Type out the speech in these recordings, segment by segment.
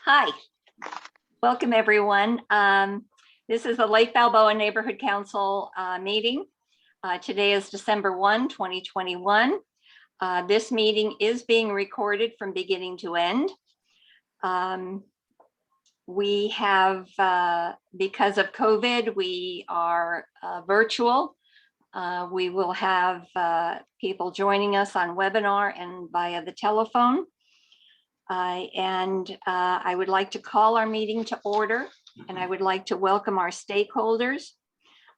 Hi, welcome everyone. This is the Lake Balboa Neighborhood Council meeting. Today is December 1, 2021. This meeting is being recorded from beginning to end. We have, because of COVID, we are virtual. We will have people joining us on webinar and via the telephone. I would like to call our meeting to order, and I would like to welcome our stakeholders.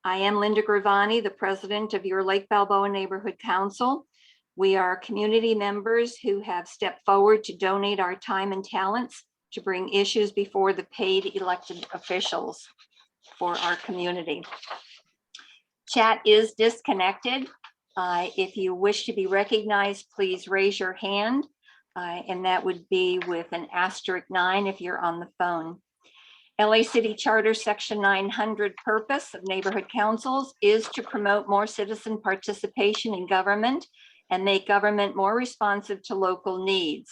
I am Linda Gravani, the president of your Lake Balboa Neighborhood Council. We are community members who have stepped forward to donate our time and talents to bring issues before the paid elected officials for our community. Chat is disconnected. If you wish to be recognized, please raise your hand. And that would be with an *9 if you're on the phone. LA City Charter Section 900 purpose of neighborhood councils is to promote more citizen participation in government and make government more responsive to local needs.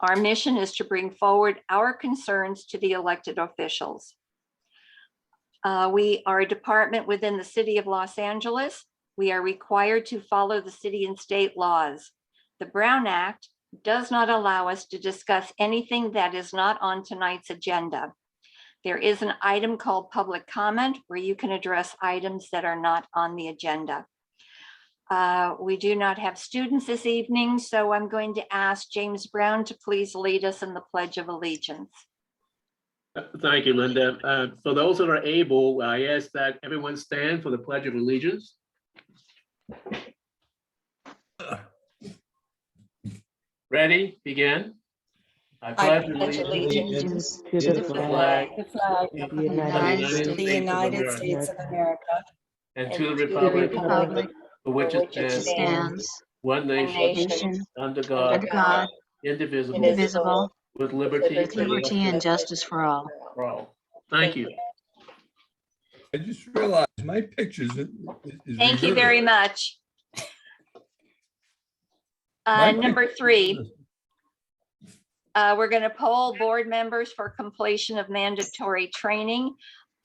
Our mission is to bring forward our concerns to the elected officials. We are a department within the City of Los Angeles. We are required to follow the city and state laws. The Brown Act does not allow us to discuss anything that is not on tonight's agenda. There is an item called public comment where you can address items that are not on the agenda. We do not have students this evening, so I'm going to ask James Brown to please lead us in the Pledge of Allegiance. Thank you, Linda. For those that are able, I ask that everyone stand for the Pledge of Allegiance. Ready? Begin. I pledge allegiance to the flag the flag of of the the United States of America, and to the the republic republic for which it stands, one nation, under God, indivisible, with liberty and justice for all. Thank you. I just realized my pictures is Thank you reversed. very much. My Number picture- 3, we're going to poll board members for completion of mandatory training.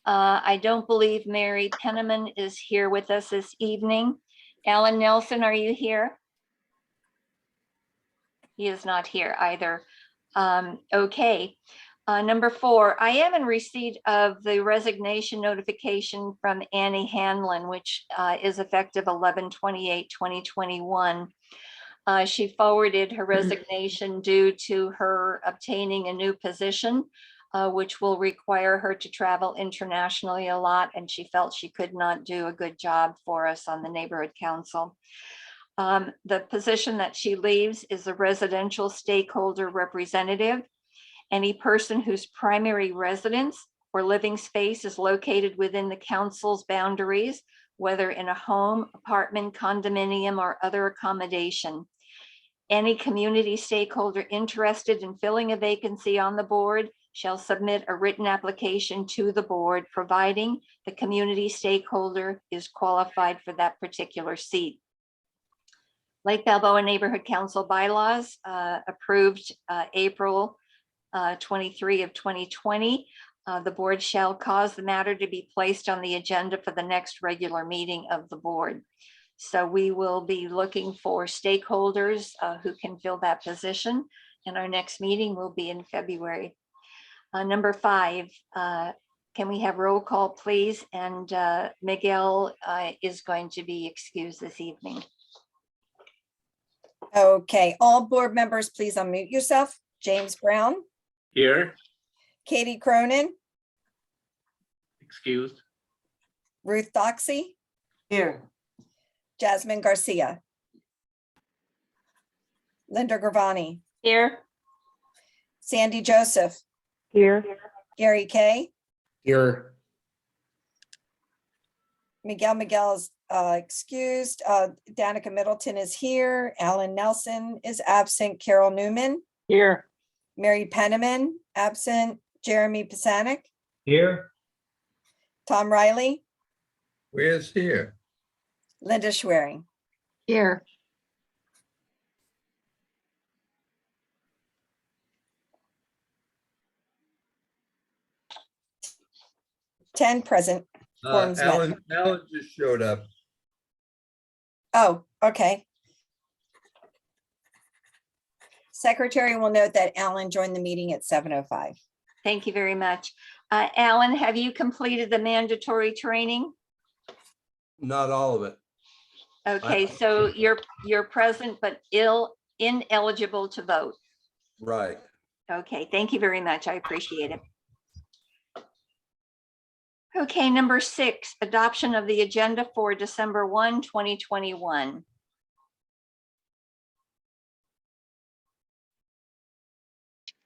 I don't believe Mary Penniman is here with us this evening. Alan Nelson, are you here? He is not here either. Okay. Number 4, I am in receipt of the resignation notification from Annie Hanlon, which is effective 11/28/2021. She forwarded her resignation due to her obtaining a new position, which will require her to travel internationally a lot, and she felt she could not do a good job for us on the neighborhood council. The position that she leaves is a residential stakeholder representative. Any person whose primary residence or living space is located within the council's boundaries, whether in a home, apartment, condominium, or other accommodation. Any community stakeholder interested in filling a vacancy on the board shall submit a written application to the board, providing the community stakeholder is qualified for that particular seat. Lake Balboa Neighborhood Council bylaws approved April 23 of 2020. The board shall cause the matter to be placed on the agenda for the next regular meeting of the board. So we will be looking for stakeholders who can fill that position, and our next meeting will be in February. Number 5, can we have roll call, please? And Miguel is going to be excused this evening. Okay, all board members, please unmute yourself. James Brown, Here, Katie Cronin, excused. Ruth Doxey, Here. Jasmine Garcia, Linda Gravani, Here. Sandy Joseph, Here. Gary Kay, Here. Miguel is excused. Danica Middleton is here. Alan Nelson is absent. Carol Newman, Here. Mary Penniman, absent. Jeremy Pisanik, Here, Tom Riley, where's here? Linda Schwerin. Here. 10 present. Quorum's met. Alan just showed up. Oh, okay. Secretary will note that Alan joined the meeting at 7:05. Thank you very much. Alan, have you completed the mandatory training? Not all of it. Okay, so you're present but ineligible to vote. Right. Okay, thank you very much. I appreciate it. Okay, number 6, adoption of the agenda for December 1, 2021.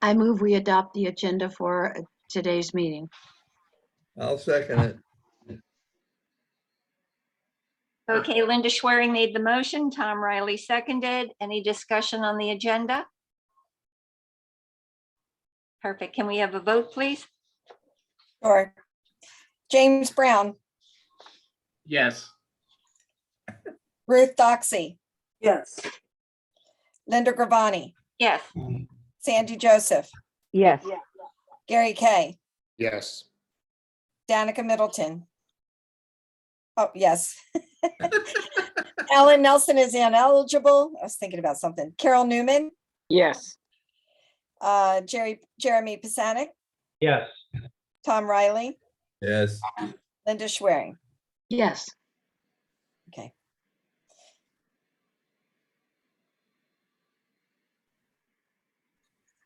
I move we adopt the agenda for today's meeting. I'll second it. Okay, Linda Schwerin made the motion, Tom Riley seconded. Any discussion on the agenda? Perfect. Can we have a vote, please? Or James Brown, Yes. Ruth Doxey, Yes. Linda Gravani, Yes. Sandy Joseph, Yes. Gary Kay, Yes. Danica Middleton. Oh, yes. Alan Nelson is ineligible. I was thinking about something. Carol Newman, Yes. Jeremy Pisanik, Yes. Tom Riley, Yes. Linda Schwerin. Yes. Okay.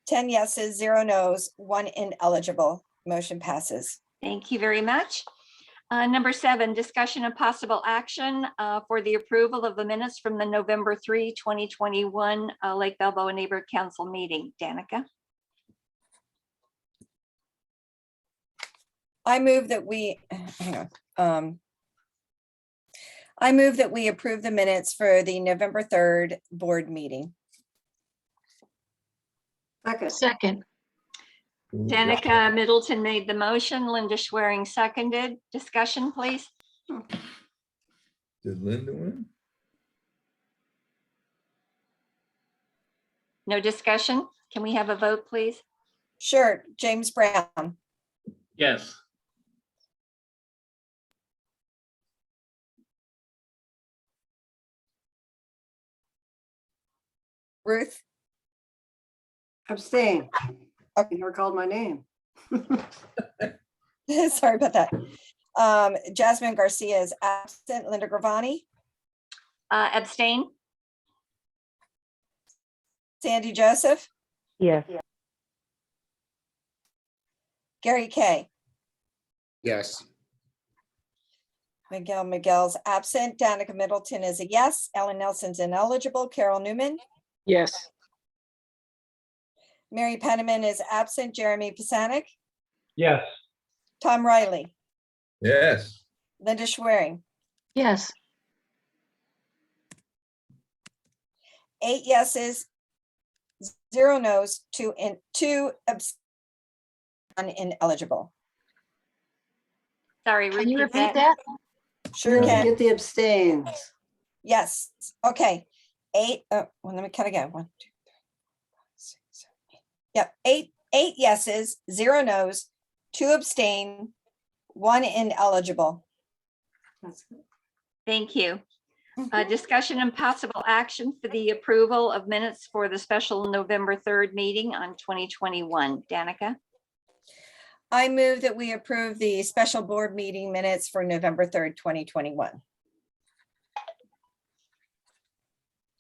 Ten yeses, 0 nos, 1 ineligible. Motion passes. Thank you very much. Number 7, discussion and possible action for the approval of the minutes from the November 3, 2021 Lake Balboa Neighborhood Council meeting. Danica? I move that we, hang on. I move that we approve the minutes for the November 3rd board meeting. Second. Danica Middleton made the motion, Linda Schwerin seconded. Discussion, please. Did Linda win? No discussion? Can we have a vote, please? Sure, James Brown, Yes. Ruth, Abstain. Okay. You never called my name. sorry about that. Jasmine Garcia is absent. Linda Gravani, Abstain? Sandy Joseph, Yes. Gary Kay, Yes. Miguel's absent. Danica Middleton is a yes. Ellen Nelson's ineligible. Carol Newman, Yes. Mary Penniman is absent. Jeremy Pisanik, Yes. Tom Riley, Yes. Linda Schwerin. Yes. 8 yeses, 0 nos, 2 abstain, 1 ineligible. Sorry, Can you repeat repeat that. that? Sure Don't can. Get the abstains. Yes, okay. 8, well, let me count again. 1, 2, 3, 4, 5, 6, 7, 8. Yep, 8 yeses, 0 nos, 2 abstain, 1 ineligible. That's good. Thank you. Discussion and possible action for the approval of minutes for the special November 3rd meeting on 2021. Danica? I move that we approve the special board meeting minutes for November 3rd, 2021.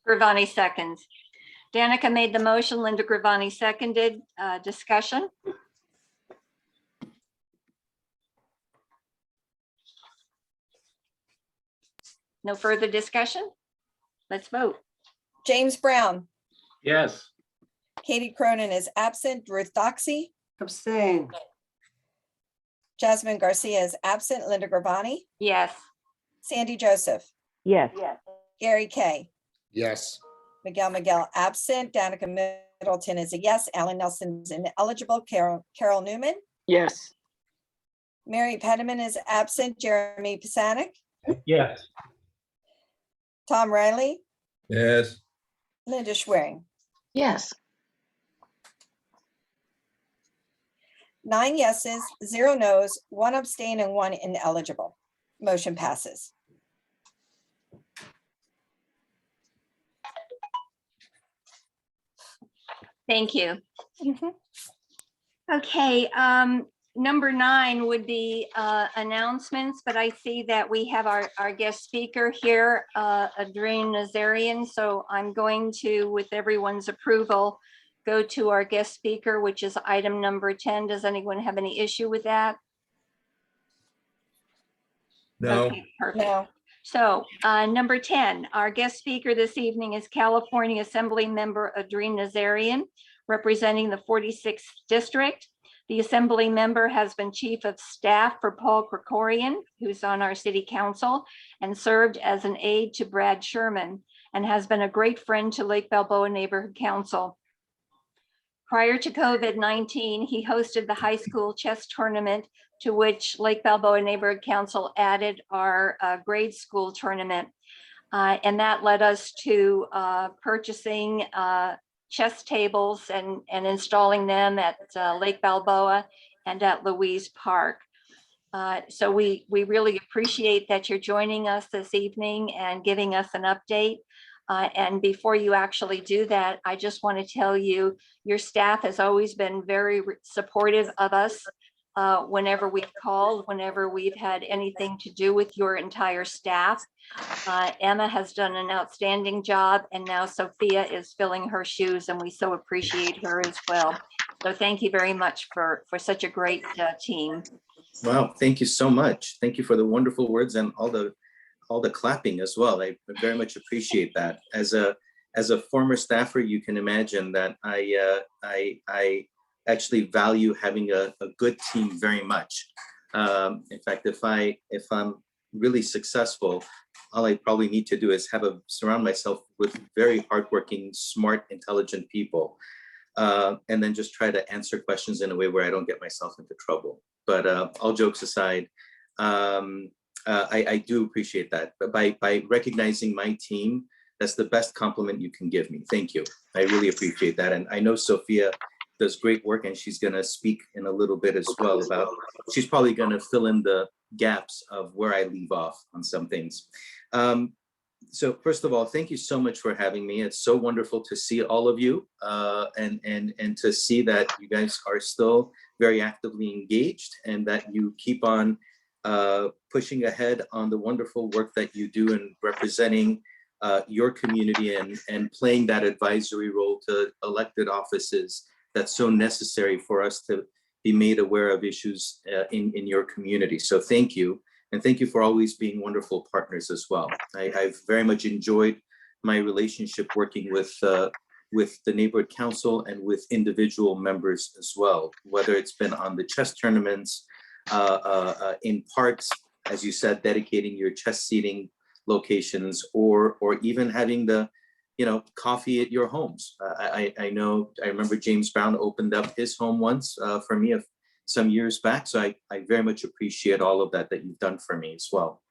Gravani seconds. Danica made the motion, Linda Gravani seconded. Discussion? No further discussion? Let's vote. James Brown, Yes. Katie Cronin is absent. Ruth Doxey, Abstain. Jasmine Garcia is absent. Linda Gravani, Yes. Sandy Joseph, Yes. Gary Kay, Yes. Miguel absent. Danica Middleton is a yes. Alan Nelson is ineligible. Carol Newman, Yes. Mary Penniman is absent. Jeremy Pisanik, Yes. Tom Riley, Yes. Linda Schwerin. Yes. 9 yeses, 0 nos, 1 abstain, and 1 ineligible. Motion passes. Thank you. Mhm. Okay, number 9 would be announcements, but I see that we have our guest speaker here, Adrin Nazarian. So I'm going to, with everyone's approval, go to our guest speaker, which is item number 10. Does anyone have any issue with that? No, Okay, perfect. No, So number 10, our guest speaker this evening is California Assembly Member Adrin Nazarian, representing the 46th District. The Assembly member has been Chief of Staff for Paul Krikorian, who's on our City Council, and served as an aide to Brad Sherman, and has been a great friend to Lake Balboa Neighborhood Council. Prior to COVID-19, he hosted the high school chess tournament, to which Lake Balboa Neighborhood Council added our grade school tournament. And that led us to purchasing chess tables and installing them at Lake Balboa and at Louise Park. So we really appreciate that you're joining us this evening and giving us an update. And before you actually do that, I just want to tell you, your staff has always been very supportive of us whenever we've called, whenever we've had anything to do with your entire staff. Emma has done an outstanding job, and now Sophia is filling her shoes, and we so appreciate her as well. So thank you very much for such a great team. Wow, thank you so much. Thank you for the wonderful words and all the clapping as well. I very much appreciate that. As a former staffer, you can imagine that I actually value having a good team very much. In fact, if I'm really successful, all I probably need to do is surround myself with very hardworking, smart, intelligent people, and then just try to answer questions in a way where I don't get myself into trouble. But all jokes aside, I do appreciate that. But by recognizing my team, that's the best compliment you can give me. Thank you. I really appreciate that. And I know Sophia does great work, and she's going to speak in a little bit as well about, she's probably going to fill in the gaps of where I leave off on some things. So first of all, thank you so much for having me. It's so wonderful to see all of you and to see that you guys are still very actively engaged and that you keep on pushing ahead on the wonderful work that you do in representing your community and playing that advisory role to elected offices that's so necessary for us to be made aware of issues in your community. So thank you. And thank you for always being wonderful partners as well. I've very much enjoyed my relationship working with the neighborhood council and with individual members as well, whether it's been on the chess tournaments, in parks, as you said, dedicating your chess seating locations, or even having the coffee at your homes. I remember James Brown opened up his home once for me some years back. So I very much appreciate all of that you've done for me as well.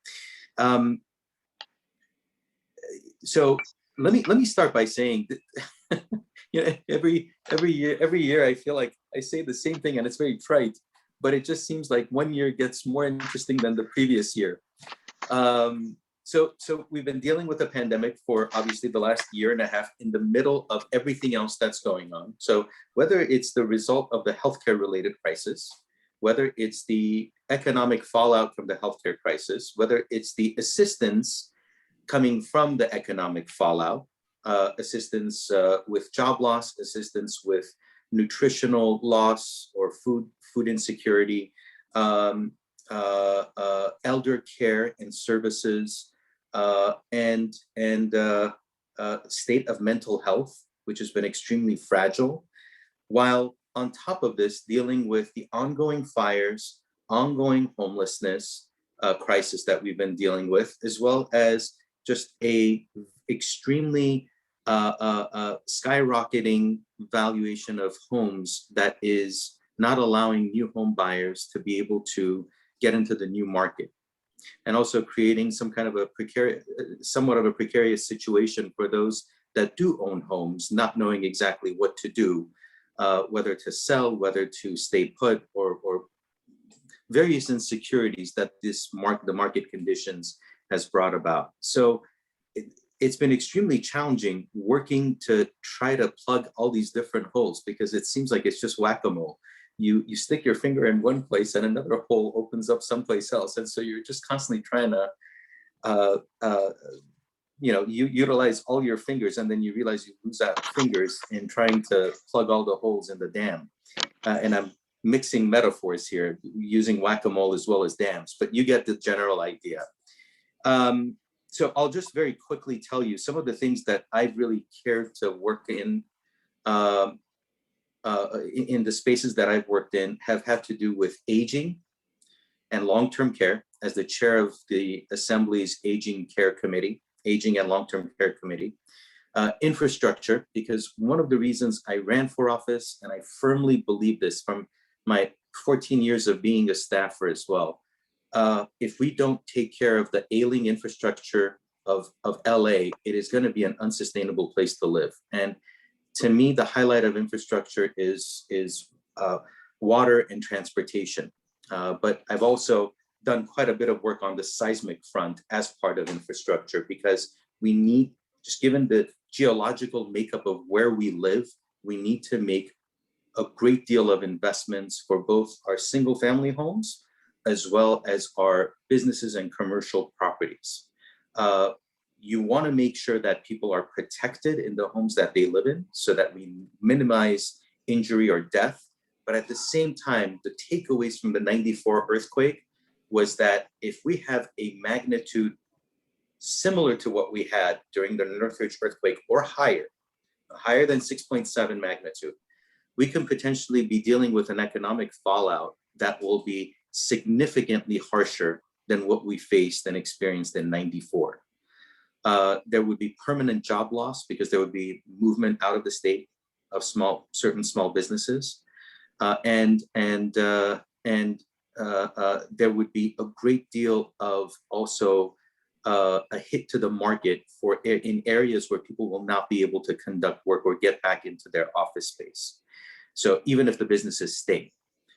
So let me start by saying that, every year I feel like I say the same thing, and it's very trite, but it just seems like one year gets more interesting than the previous year. So we've been dealing with the pandemic for obviously the last year and a half in the middle of everything else that's going on. So whether it's the result of the healthcare related crisis, whether it's the economic fallout from the healthcare crisis, whether it's the assistance coming from the economic fallout, assistance with job loss, assistance with nutritional loss or food insecurity, elder care and services, and state of mental health, which has been extremely fragile, while on top of this, dealing with the ongoing fires, ongoing homelessness crisis that we've been dealing with, as well as just a extremely skyrocketing valuation of homes that is not allowing new home buyers to be able to get into the new market, and also creating some kind of somewhat of a precarious situation for those that do own homes, not knowing exactly what to do whether to sell, whether to stay put, or various insecurities that the market conditions has brought about. So it's been extremely challenging working to try to plug all these different holes, because it seems like it's just whack-a-mole. You stick your finger in one place and another hole opens up someplace else. And so you're just constantly trying to, you utilize all your fingers, and then you realize you lose out fingers in trying to plug all the holes in the dam. And I'm mixing metaphors here, using whack-a-mole as well as dams, but you get the general idea. So I'll just very quickly tell you some of the things that I've really cared to work in the spaces that I've worked in have had to do with aging and long-term care, as the chair of the Assembly's Aging and Long-Term Care Committee. Infrastructure, because one of the reasons I ran for office, and I firmly believe this from my 14 years of being a staffer as well, if we don't take care of the ailing infrastructure of LA, it is going to be an unsustainable place to live. And to me, the highlight of infrastructure is water and transportation. But I've also done quite a bit of work on the seismic front as part of infrastructure, because we need, just given the geological makeup of where we live, we need to make a great deal of investments for both our single family homes as well as our businesses and commercial properties. You want to make sure that people are protected in the homes that they live in so that we minimize injury or death. But at the same time, the takeaways from the 94 earthquake was that if we have a magnitude similar to what we had during the Northridge earthquake or higher than 6.7 magnitude, we can potentially be dealing with an economic fallout that will be significantly harsher than what we faced and experienced in 94. There would be permanent job loss, because there would be movement out of the state of certain small businesses. And there would be a great deal of also a hit to the market in areas where people will not be able to conduct work or get back into their office space. So even if the businesses stay.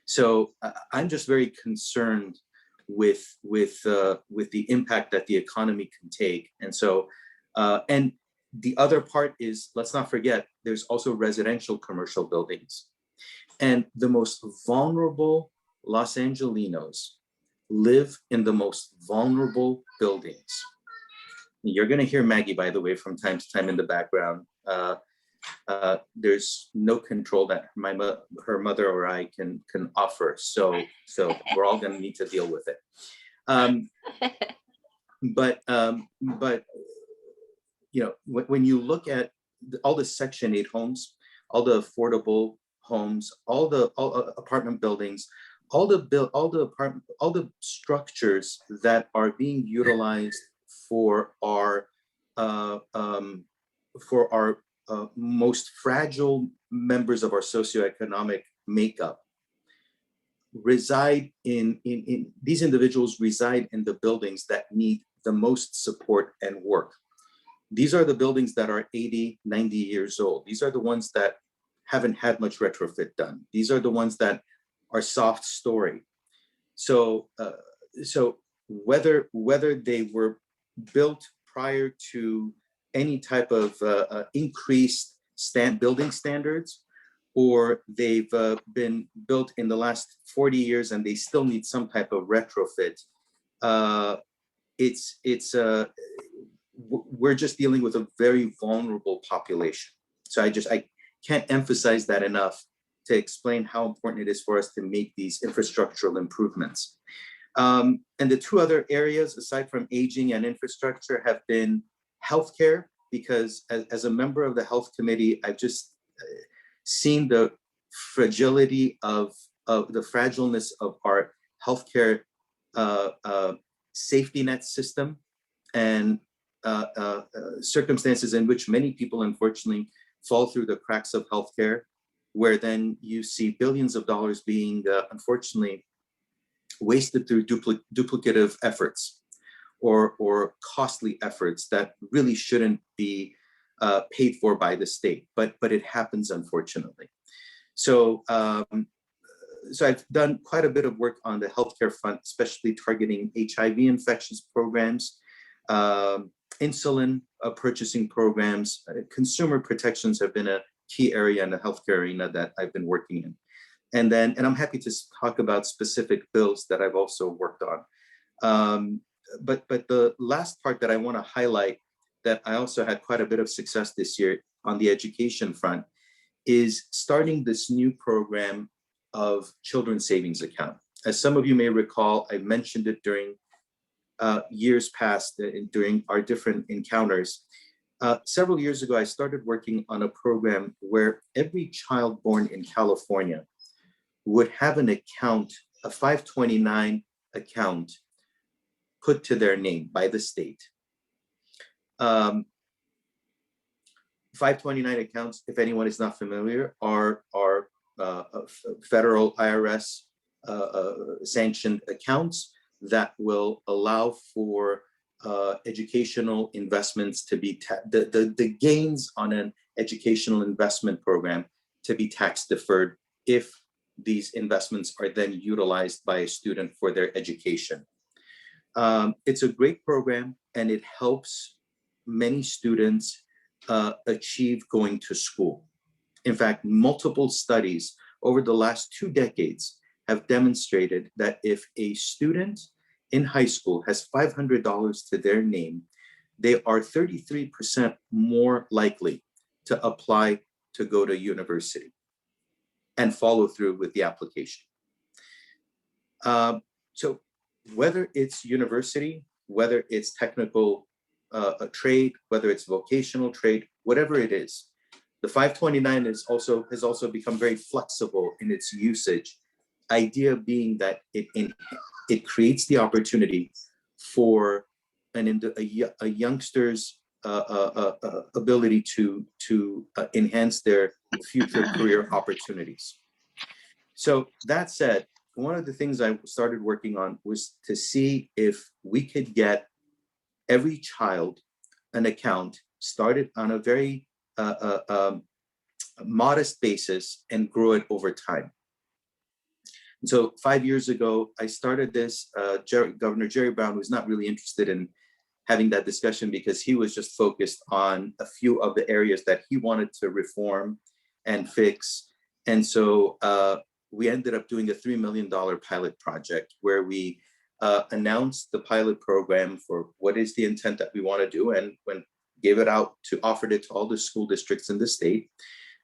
So I'm just very concerned with the impact that the economy can take. And so, and the other part is, let's not forget, there's also residential commercial buildings. And the most vulnerable Los Angelinos live in the most vulnerable buildings. You're going to hear Maggie, by the way, from time to time in the background. There's no control that her mother or I can offer. So we're all going to need to deal with it. But when you look at all the Section 8 homes, all the affordable homes, all the apartment buildings, all the structures that are being utilized for our most fragile members of our socioeconomic makeup reside in these individuals reside in the buildings that need the most support and work. These are the buildings that are 80, 90 years old. These are the ones that haven't had much retrofit done. These are the ones that are soft story. So whether they were built prior to any type of increased building standards, or they've been built in the last 40 years and they still need some type of retrofit, we're just dealing with a very vulnerable population. So I can't emphasize that enough to explain how important it is for us to make these infrastructural improvements. And the two other areas, aside from aging and infrastructure, have been healthcare, because as a member of the health committee, I've just seen the fragility of the fragileness of our healthcare safety net system, and circumstances in which many people unfortunately fall through the cracks of healthcare, where then you see billions of dollars being unfortunately wasted through duplicative efforts or costly efforts that really shouldn't be paid for by the state, but it happens, unfortunately. So, so I've done quite a bit of work on the healthcare front, especially targeting HIV infections programs, insulin purchasing programs. Consumer protections have been a key area in the healthcare arena that I've been working in. And I'm happy to talk about specific bills that I've also worked on. But the last part that I want to highlight that I also had quite a bit of success this year on the education front is starting this new program of children's savings account. As some of you may recall, I mentioned it during years past, during our different encounters. Several years ago, I started working on a program where every child born in California would have an account, a 529 account put to their name by the state. 529 accounts, if anyone is not familiar, are federal IRS sanctioned accounts that will allow for educational investments to be, the gains on an educational investment program to be tax deferred if these investments are then utilized by a student for their education. It's a great program and it helps many students achieve going to school. In fact, multiple studies over the last 2 decades have demonstrated that if a student in high school has $500 to their name, they are 33% more likely to apply to go to university and follow through with the application. So whether it's university, whether it's technical a trade, whether it's vocational trade, whatever it is, the 529 has also become very flexible in its usage. Idea being that it creates the opportunity for a youngster's ability to enhance their future career opportunities. So that said, one of the things I started working on was to see if we could get every child an account started on a very modest basis and grow it over time. So 5 years ago, I started this. Governor Jerry Brown was not really interested in having that discussion because he was just focused on a few of the areas that he wanted to reform and fix. And so we ended up doing a $3 million pilot project where we announced the pilot program for what is the intent that we want to do, and offered it to all the school districts in the state.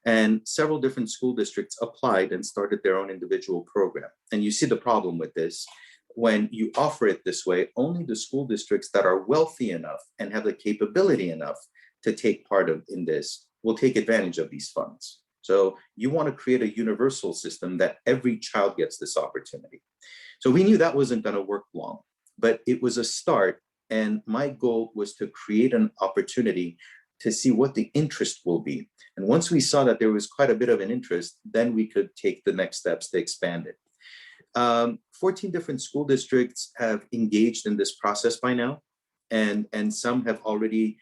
And several different school districts applied and started their own individual program. And you see the problem with this. When you offer it this way, only the school districts that are wealthy enough and have the capability enough to take part in this will take advantage of these funds. So you want to create a universal system that every child gets this opportunity. So we knew that wasn't going to work long, but it was a start. And my goal was to create an opportunity to see what the interest will be. And once we saw that there was quite a bit of an interest, then we could take the next steps to expand it. 14 different school districts have engaged in this process by now, and some have already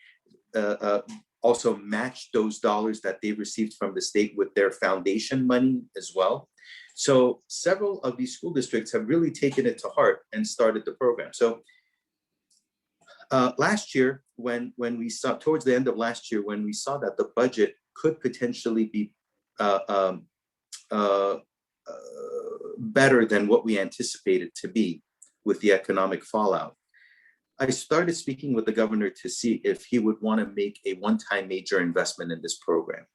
also matched those dollars that they received from the state with their foundation money as well. So several of these school districts have really taken it to heart and started the program. So last year, when we saw, towards the end of last year, when we saw that the budget could potentially be better than what we anticipated to be with the economic fallout, I started speaking with the governor to see if he would want to make a one-time major investment in this program.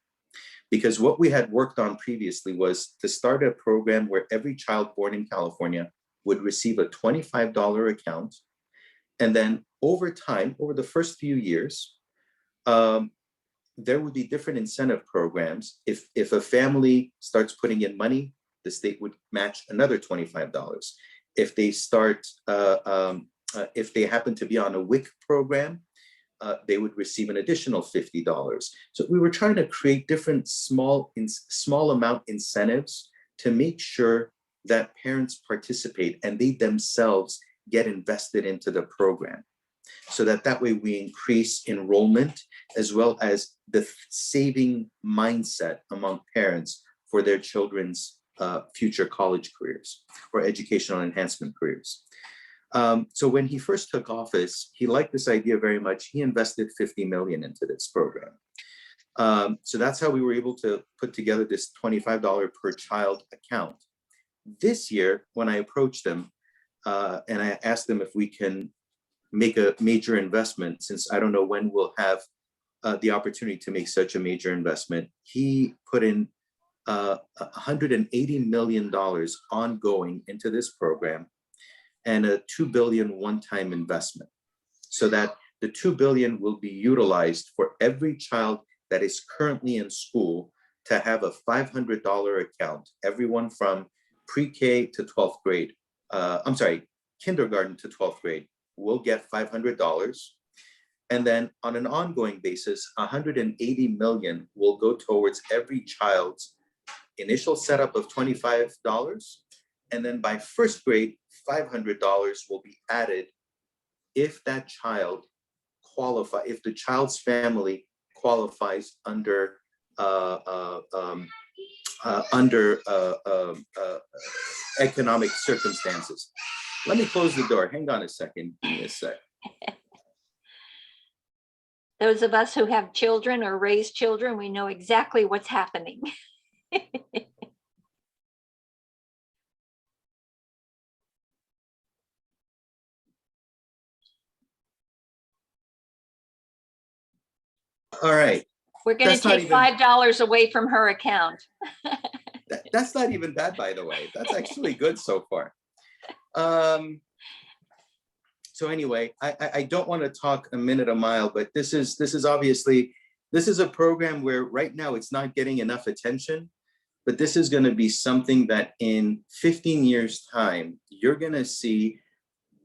Because what we had worked on previously was to start a program where every child born in California would receive a $25 account. And then over time, over the first few years, there would be different incentive programs. If a family starts putting in money, the state would match another $25. If they if they happen to be on a WIC program, they would receive an additional $50. So we were trying to create different small amount incentives to make sure that parents participate and they themselves get invested into the program. So that way we increase enrollment as well as the saving mindset among parents for their children's future college careers or educational enhancement careers. So when he first took office, he liked this idea very much. He invested 50 million into this program. So that's how we were able to put together this $25 per child account. This year, when I approached him and I asked him if we can make a major investment, since I don't know when we'll have the opportunity to make such a major investment, he put in $180 million ongoing into this program and a $2 billion one-time investment, so that the $2 billion will be utilized for every child that is currently in school to have a $500 account, everyone from pre-K to 12th grade. Kindergarten to 12th grade will get $500. And then on an ongoing basis, 180 million will go towards every child's initial setup of $25. And then by first grade, $500 will be added if that child if the child's family qualifies under economic circumstances. Let me close the door. Hang on a second. Give me a sec. Those of us who have children or raise children, we know exactly what's happening. All right. We're going to That's not take even- $5 away from her account. That's not even bad, by the way. That's actually good so far. So anyway, I don't want to talk a minute a mile, but this is obviously, this is a program where right now it's not getting enough attention, but this is going to be something that in 15 years time, you're going to see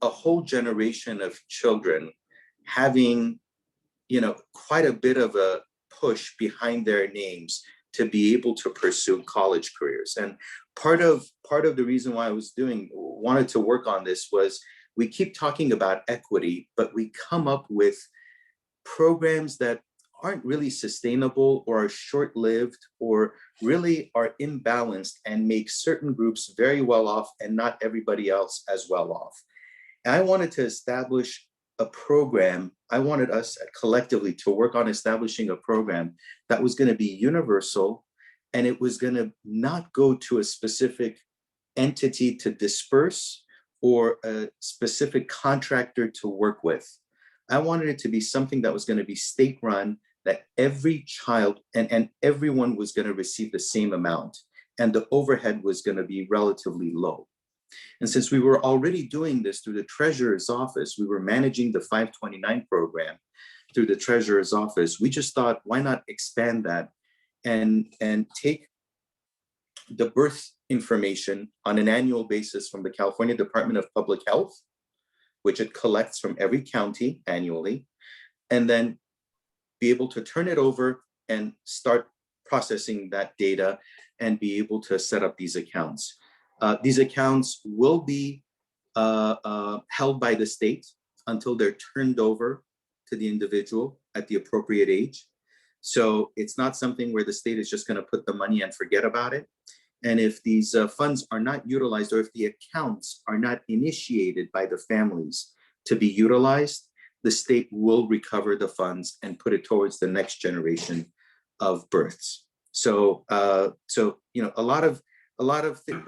a whole generation of children having, quite a bit of a push behind their names to be able to pursue college careers. And part of the reason why I wanted to work on this was we keep talking about equity, but we come up with programs that aren't really sustainable or are short-lived or really are imbalanced and make certain groups very well off and not everybody else as well off. And I wanted to establish a program. I wanted us collectively to work on establishing a program that was going to be universal, and it was going to not go to a specific entity to disperse or a specific contractor to work with. I wanted it to be something that was going to be state-run, that every child and everyone was going to receive the same amount, and the overhead was going to be relatively low. And since we were already doing this through the Treasurer's Office, we were managing the 529 program through the Treasurer's Office, we just thought, why not expand that and take the birth information on an annual basis from the California Department of Public Health, which it collects from every county annually, and then be able to turn it over and start processing that data and be able to set up these accounts. These accounts will be held by the state until they're turned over to the individual at the appropriate age. So it's not something where the state is just going to put the money and forget about it. And if these funds are not utilized, or if the accounts are not initiated by the families to be utilized, the state will recover the funds and put it towards the next generation of births. So, a lot of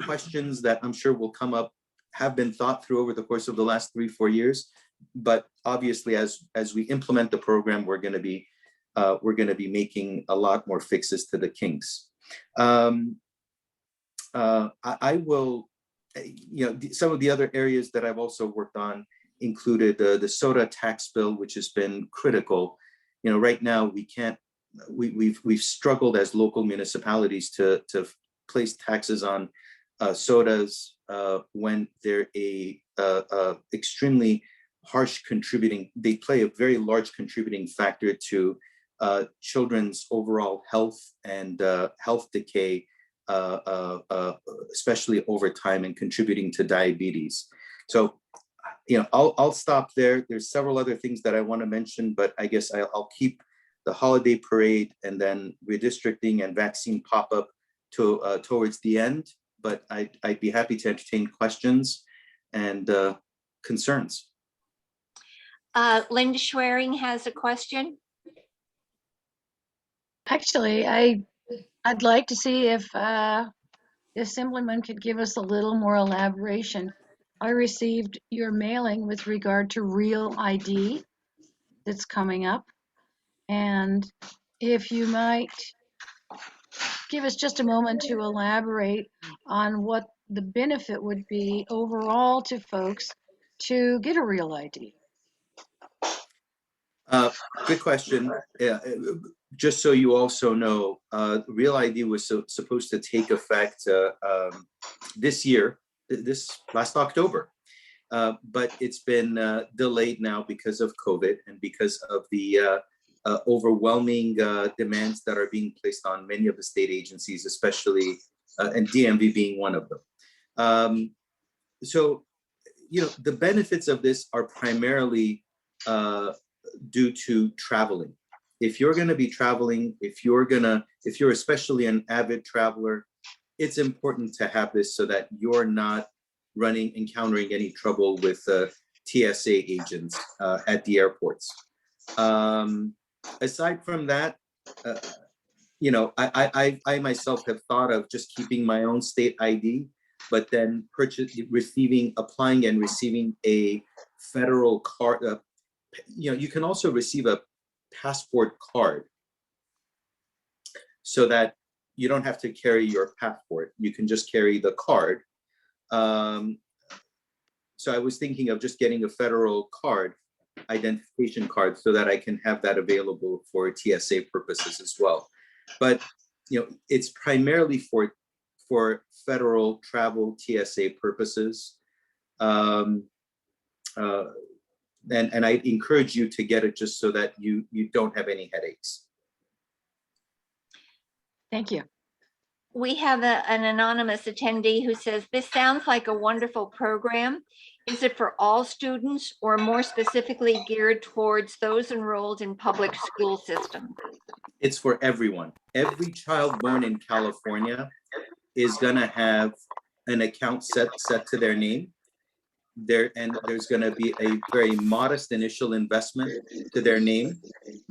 questions that I'm sure will come up have been thought through over the course of the last 3-4 years. But obviously, as we implement the program, we're going to be making a lot more fixes to the kinks. I will, some of the other areas that I've also worked on included the soda tax bill, which has been critical. Right now we've struggled as local municipalities to place taxes on sodas when they're extremely harsh contributing. They play a very large contributing factor to children's overall health and health decay, especially over time, and contributing to diabetes. So, I'll stop there. There's several other things that I want to mention, but I guess I'll keep the holiday parade and then redistricting and vaccine pop-up towards the end, but I'd be happy to entertain questions and concerns. Linda Schwerin has a question. Actually, I'd like to see if the Assemblyman could give us a little more elaboration. I received your mailing with regard to Real ID that's coming up. And if you might give us just a moment to elaborate on what the benefit would be overall to folks to get a Real ID. Good question. Just so you also know, Real ID was supposed to take effect this year, this last October. But it's been delayed now because of COVID and because of the overwhelming demands that are being placed on many of the state agencies, especially, and DMV being one of them. So, you know, the benefits of this are primarily due to traveling. If you're going to be traveling, if you're especially an avid traveler, it's important to have this so that you're not encountering any trouble with TSA agents at the airports. Aside from that, you know, I myself have thought of just keeping my own state ID, but then applying and receiving a federal card. You know, you can also receive a passport card so that you don't have to carry your passport. You can just carry the card. So I was thinking of just getting a federal card, identification card, so that I can have that available for TSA purposes as well. But you know, it's primarily for federal travel TSA purposes. And I encourage you to get it just so that you don't have any headaches. Thank you. We have an anonymous attendee who says, this sounds like a wonderful program. Is it for all students or more specifically geared towards those enrolled in public school systems? It's for everyone. Every child born in California is gonna have an account set to their name. There's gonna be a very modest initial investment to their name.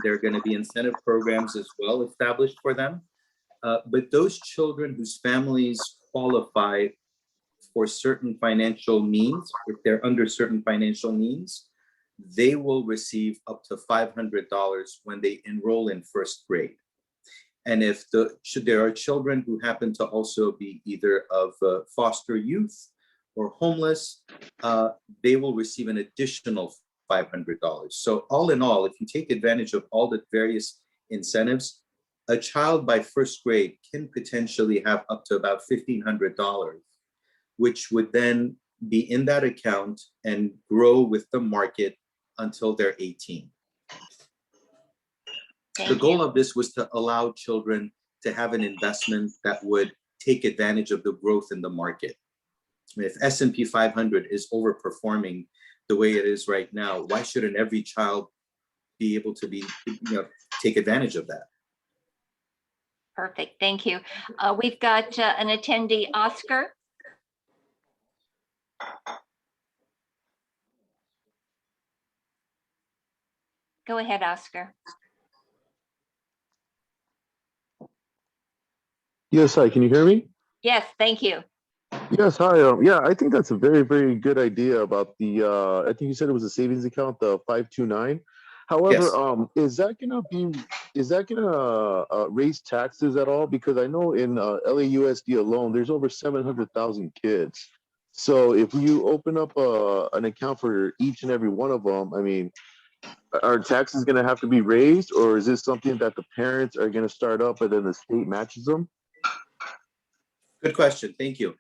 There are gonna be incentive programs as well established for them. But those children whose families qualify for certain financial means, if they're under certain financial means, they will receive up to $500 when they enroll in first grade. And if there are children who happen to also be either of foster youth or homeless, they will receive an additional $500. So all in all, if you take advantage of all the various incentives, a child by first grade can potentially have up to about $1,500, which would then be in that account and grow with the market until they're 18. The goal of this was to allow children to have an investment that would take advantage of the growth in the market. I mean, if S&P 500 is overperforming the way it is right now, why shouldn't every child be able to take advantage of that? Perfect, thank you. We've got an attendee, Oscar. Go ahead, Oscar. Yes, hi, can you hear me? Yes, thank you. Yes, hi. Yeah, I think that's a very, very good idea about the, I think you said it was a savings account, the 529. However, Yes. is that gonna raise taxes at all? Because I know in LAUSD alone, there's over 700,000 kids. So if you open up an account for each and every one of them, I mean, are taxes gonna have to be raised, or is this something that the parents are gonna start up and then the state matches them? Good question. Thank you.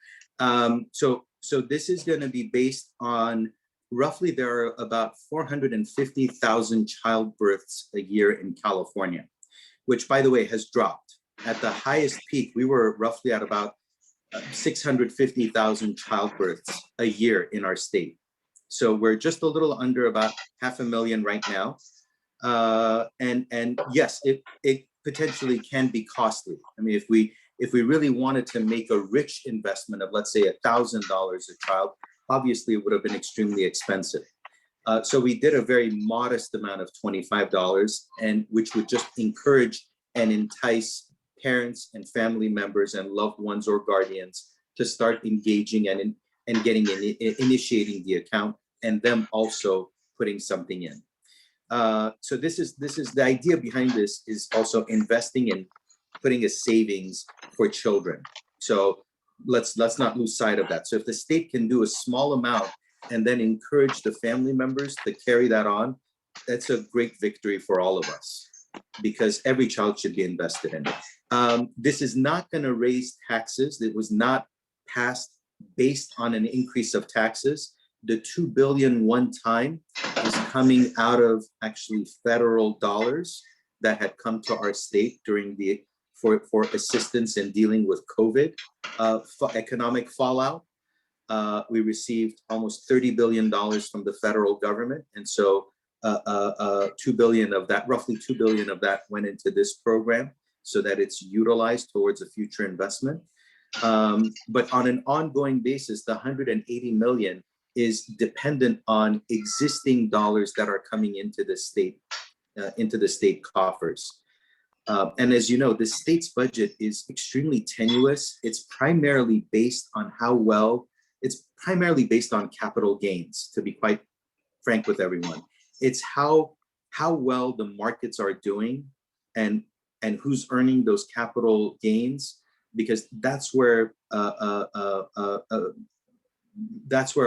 So this is going to be based on roughly there are about 450,000 childbirths a year in California, which, by the way, has dropped. At the highest peak, we were roughly at about 650,000 childbirths a year in our state. So we're just a little under about 500,000 right now. And yes, it potentially can be costly. I mean, if we If we really wanted to make a rich investment of, let's say, $1,000 a child, obviously it would have been extremely expensive. So we did a very modest amount of $25, and which would just encourage and entice parents and family members and loved ones or guardians to start engaging and initiating the account, and them also putting something in. So this is the idea behind this, is also investing in putting a savings for children. So let's not lose sight of that. So if the state can do a small amount and then encourage the family members to carry that on, that's a great victory for all of us, because every child should be invested in it. This is not going to raise taxes. It was not passed based on an increase of taxes. The $2 billion one time is coming out of actually federal dollars that had come to our state during for assistance in dealing with COVID economic fallout. We received almost $30 billion from the federal government. And so 2 billion of that, roughly 2 billion of that, went into this program so that it's utilized towards a future investment. But on an ongoing basis, the 180 million is dependent on existing dollars that are coming into the state coffers. And as you know, the state's budget is extremely tenuous. It's primarily based on it's primarily based on capital gains, to be quite frank with everyone. It's how well the markets are doing and who's earning those capital gains, because that's where a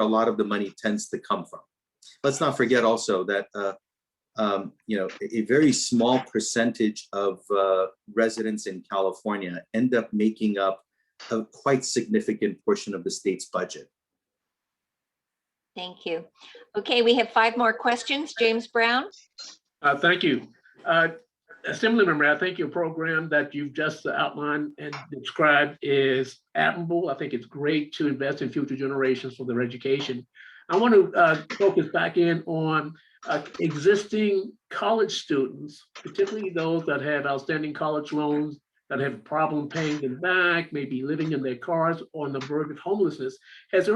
lot of the money tends to come from. Let's not forget also that a very small percentage of residents in California end up making up a quite significant portion of the state's budget. Thank you. Okay, we have 5 more questions. James Brown. Thank you. Assemblymember, I think your program that you've just outlined and described is admirable. I think it's great to invest in future generations for their education. I want to focus back in on existing college students, particularly those that have outstanding college loans, that have a problem paying them back, maybe living in their cars or on the verge of homelessness. Has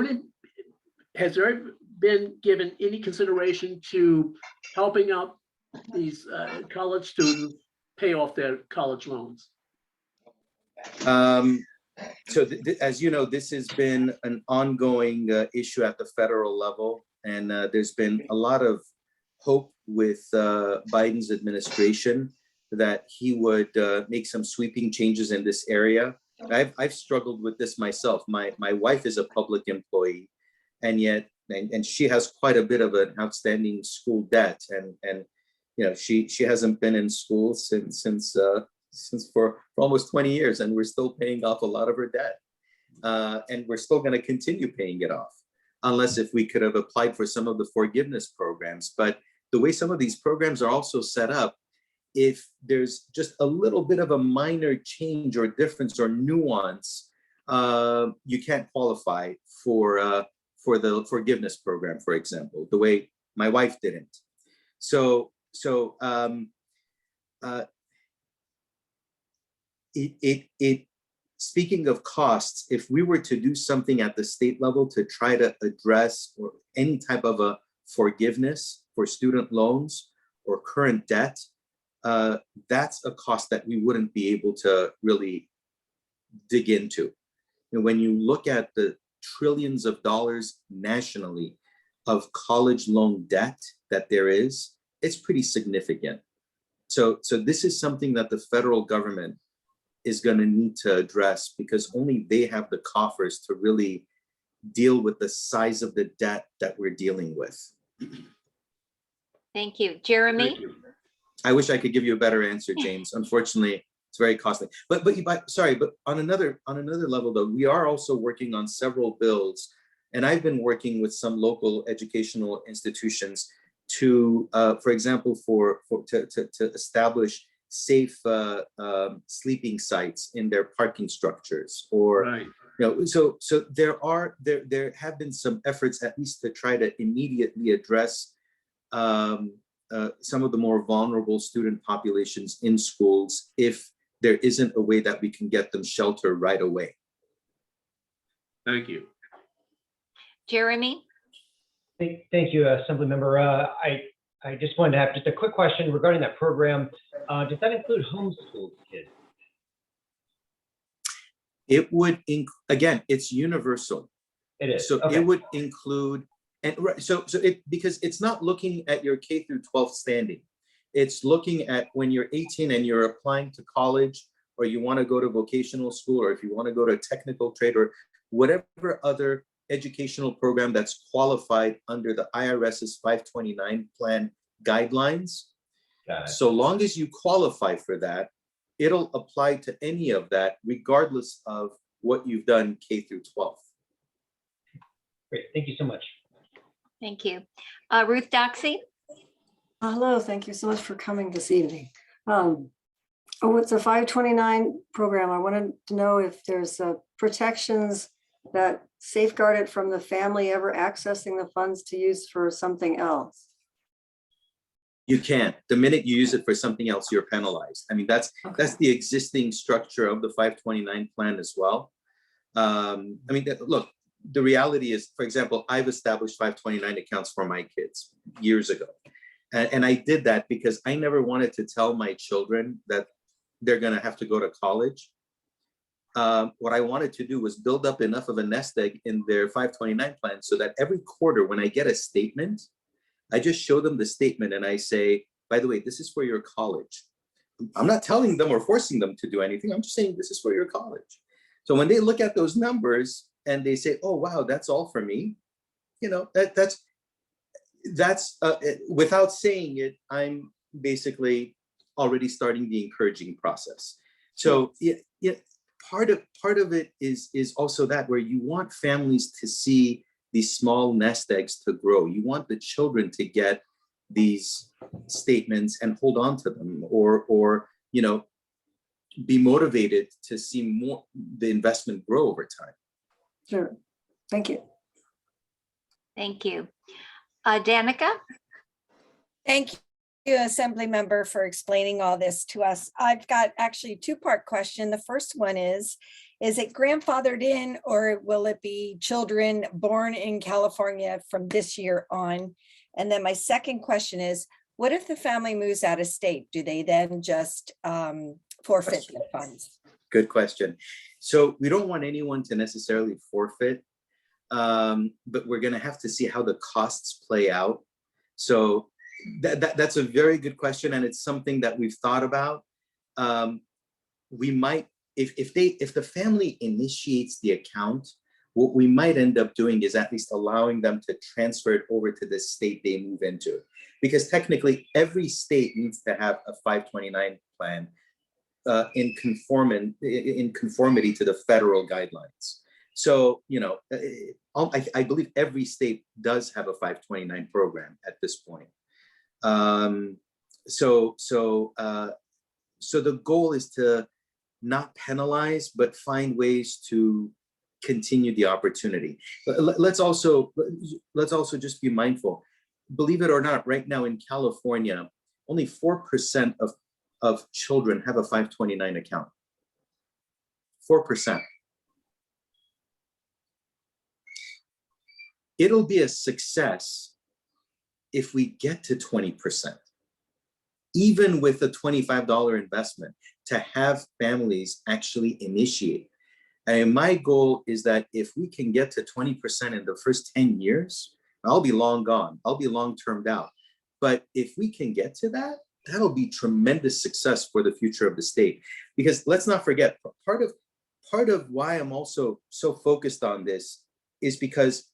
there been given any consideration to helping out these college students pay off their college loans? So as you know, this has been an ongoing issue at the federal level, and there's been a lot of hope with Biden's administration that he would make some sweeping changes in this area. I've struggled with this myself. My wife is a public employee, and yet she has quite a bit of an outstanding school debt, and you know, she hasn't been in school since for almost 20 years, and we're still paying off a lot of her debt, and we're still going to continue paying it off, unless if we could have applied for some of the forgiveness programs. But the way some of these programs are also set up, if there's just a little bit of a minor change or difference or nuance, you can't qualify for the forgiveness program, for example, the way my wife didn't. So speaking of costs, if we were to do something at the state level to try to address or any type of a forgiveness for student loans or current debt, that's a cost that we wouldn't be able to really dig into. And when you look at the trillions of dollars nationally of college loan debt that there is, it's pretty significant. So this is something that the federal government is going to need to address, because only they have the coffers to really deal with the size of the debt that we're dealing with. Thank you. Jeremy? Thank you. I wish I could give you a better answer, James. Unfortunately, it's very costly. But on another level though, we are also working on several bills, and I've been working with some local educational institutions to, for example, to establish safe sleeping sites in their parking structures, or Right. so there have been some efforts at least to try to immediately address some of the more vulnerable student populations in schools if there isn't a way that we can get them shelter right away. Thank you. Jeremy? Thank you, Assembly Member. I just wanted to have just a quick question regarding that program. Does that include homeschooled kids? It would, again, it's universal. It is. So Okay. it would include, and because it's not looking at your K through 12 standing. It's looking at when you're 18 and you're applying to college, or you want to go to vocational school, or if you want to go to a technical trade, or whatever other educational program that's qualified under the IRS's 529 plan guidelines. Got it. So long as you qualify for that, it'll apply to any of that, regardless of what you've done K through 12. Great. Thank you so much. Thank you. Ruth Doxey? Hello, thank you so much for coming this evening. It's a 529 program. I wanted to know if there's protections that safeguard it from the family ever accessing the funds to use for something else. You can't. The minute you use it for something else, you're penalized. I mean, that's the existing structure of the 529 plan as well. I mean, look, the reality is, for example, I've established 529 accounts for my kids years ago. And I did that because I never wanted to tell my children that they're going to have to go to college. What I wanted to do was build up enough of a nest egg in their 529 plan so that every quarter when I get a statement, I just show them the statement and I say, by the way, this is for your college. I'm not telling them or forcing them to do anything. I'm just saying this is for your college. So when they look at those numbers and they say, oh, wow, that's all for me. You know, that's without saying it, I'm basically already starting the encouraging process. So part of it is also that, where you want families to see these small nest eggs to grow. You want the children to get these statements and hold on to them, or you know, be motivated to see more the investment grow over time. Sure. Thank you. Thank you. Danica? Thank you, Assembly Member, for explaining all this to us. I've got actually a two-part question. The first one is it grandfathered in, or will it be children born in California from this year on? And then my second question is, what if the family moves out of state? Do they then just forfeit the funds? Good question. So we don't want anyone to necessarily forfeit, but we're going to have to see how the costs play out. So that's a very good question, and it's something that we've thought about. We might, if the family initiates the account, what we might end up doing is at least allowing them to transfer it over to the state they move into, because technically every state needs to have a 529 plan in conformity to the federal guidelines. So, you know, I believe every state does have a 529 program at this point. So the goal is to not penalize, but find ways to continue the opportunity. Let's also just be mindful. Believe it or not, right now in California, only 4% of children have a 529 account. 4%. It'll be a success if we get to 20%, even with a $25 investment, to have families actually initiate. And my goal is that if we can get to 20% in the first 10 years, I'll be long gone. I'll be long termed out. But if we can get to that, that'll be tremendous success for the future of the state. Because let's not forget, part of why I'm also so focused on this is because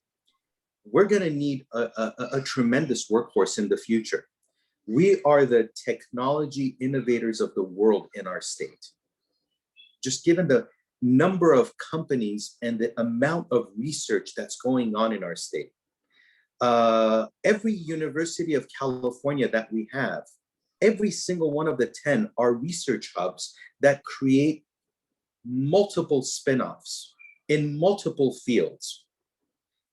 we're going to need a tremendous workforce in the future. We are the technology innovators of the world in our state. Just given the number of companies and the amount of research that's going on in our state. Every University of California that we have, every single one of the 10 are research hubs that create multiple spin-offs in multiple fields.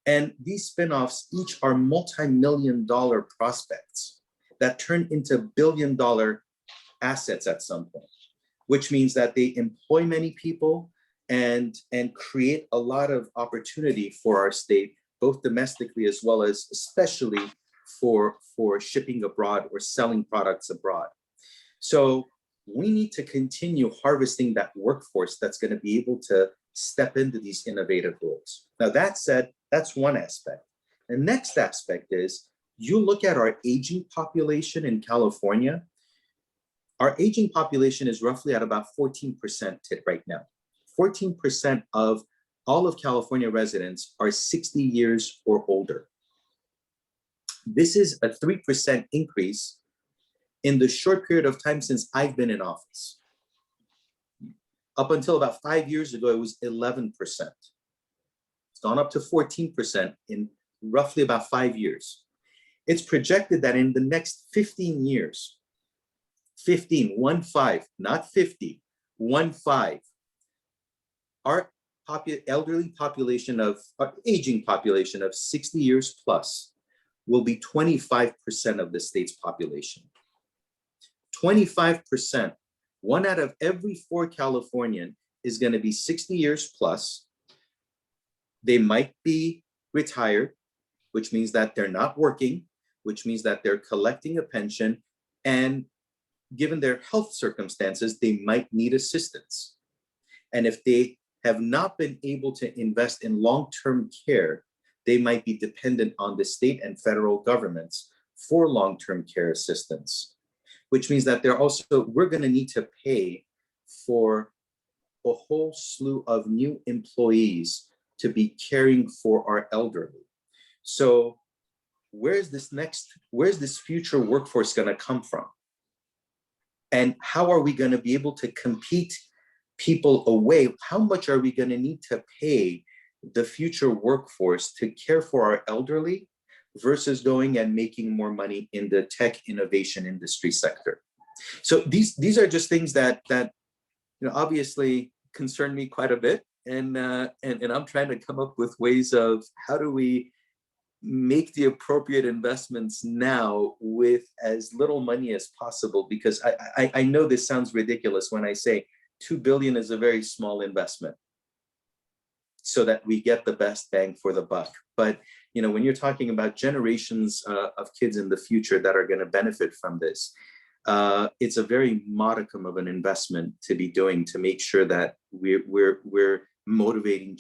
And these spin-offs each are multi-million-dollar prospects that turn into billion-dollar assets at some point, which means that they employ many people and create a lot of opportunity for our state, both domestically as well as especially for shipping abroad or selling products abroad. So we need to continue harvesting that workforce that's going to be able to step into these innovative roles. Now, that said, that's one aspect. The next aspect is you look at our aging population in California. Our aging population is roughly at about 14% right now. 14% of all of California residents are 60 years or older. This is a 3% increase in the short period of time since I've been in office. Up until about 5 years ago, it was 11%. It's gone up to 14% in roughly about 5 years. It's projected that in the next 15 years, 15, 1-5, not 50, 1-5, our elderly population of, our aging population of 60 years plus will be 25% of the state's population. 25%, 1 out of every 4 Californian is going to be 60 years plus. They might be retired, which means that they're not working, which means that they're collecting a pension, and given their health circumstances, they might need assistance. And if they have not been able to invest in long-term care, they might be dependent on the state and federal governments for long-term care assistance, which means that we're going to need to pay for a whole slew of new employees to be caring for our elderly. So where's this future workforce going to come from? And how are we going to be able to compete people away? How much are we going to need to pay the future workforce to care for our elderly versus going and making more money in the tech innovation industry sector? So these are just things that obviously concern me quite a bit, and I'm trying to come up with ways of how do we make the appropriate investments now with as little money as possible, because I know this sounds ridiculous when I say $2 billion is a very small investment so that we get the best bang for the buck. But when you're talking about generations of kids in the future that are going to benefit from this, it's a very modicum of an investment to be doing to make sure that we're motivating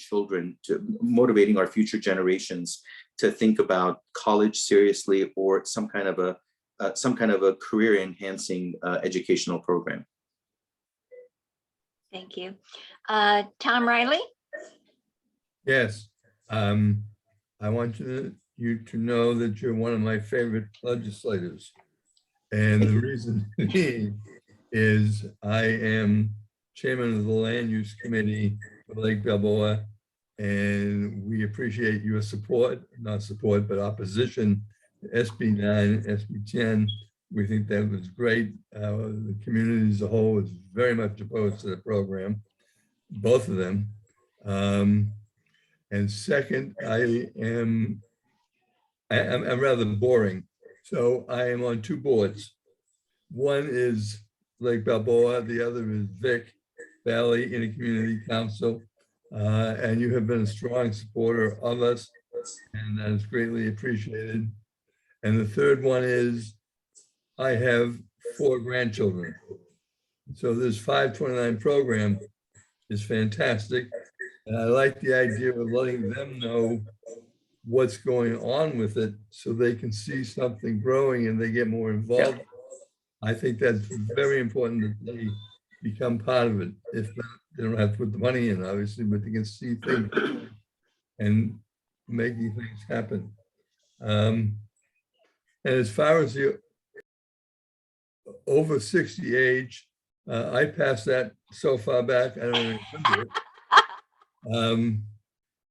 our future generations to think about college seriously or some kind of a career enhancing educational program. Thank you. Tom Riley? Yes. I want you to know that you're one of my favorite legislators. And the reason being is I am chairman of the Land Use Committee for Lake Balboa, and we appreciate your support, not support, but opposition to SB 9, SB 10. We think that was great. The community as a whole is very much opposed to the program, both of them. And second, I'm rather boring. So I am on 2 boards. One is Lake Balboa, the other is Vic Valley Intercommunity Council. And you have been a strong supporter of us, and that is greatly appreciated. And the third one is I have 4 grandchildren. So this 529 program is fantastic. And I like the idea of letting them know what's going on with it so they can see something growing and they get more involved. Yeah. I think that's very important that they become part of it. If not, they don't have to put the money in, obviously, but they can see things and making things happen. And as far as the over 60 age, I passed that so far back, I don't even remember it.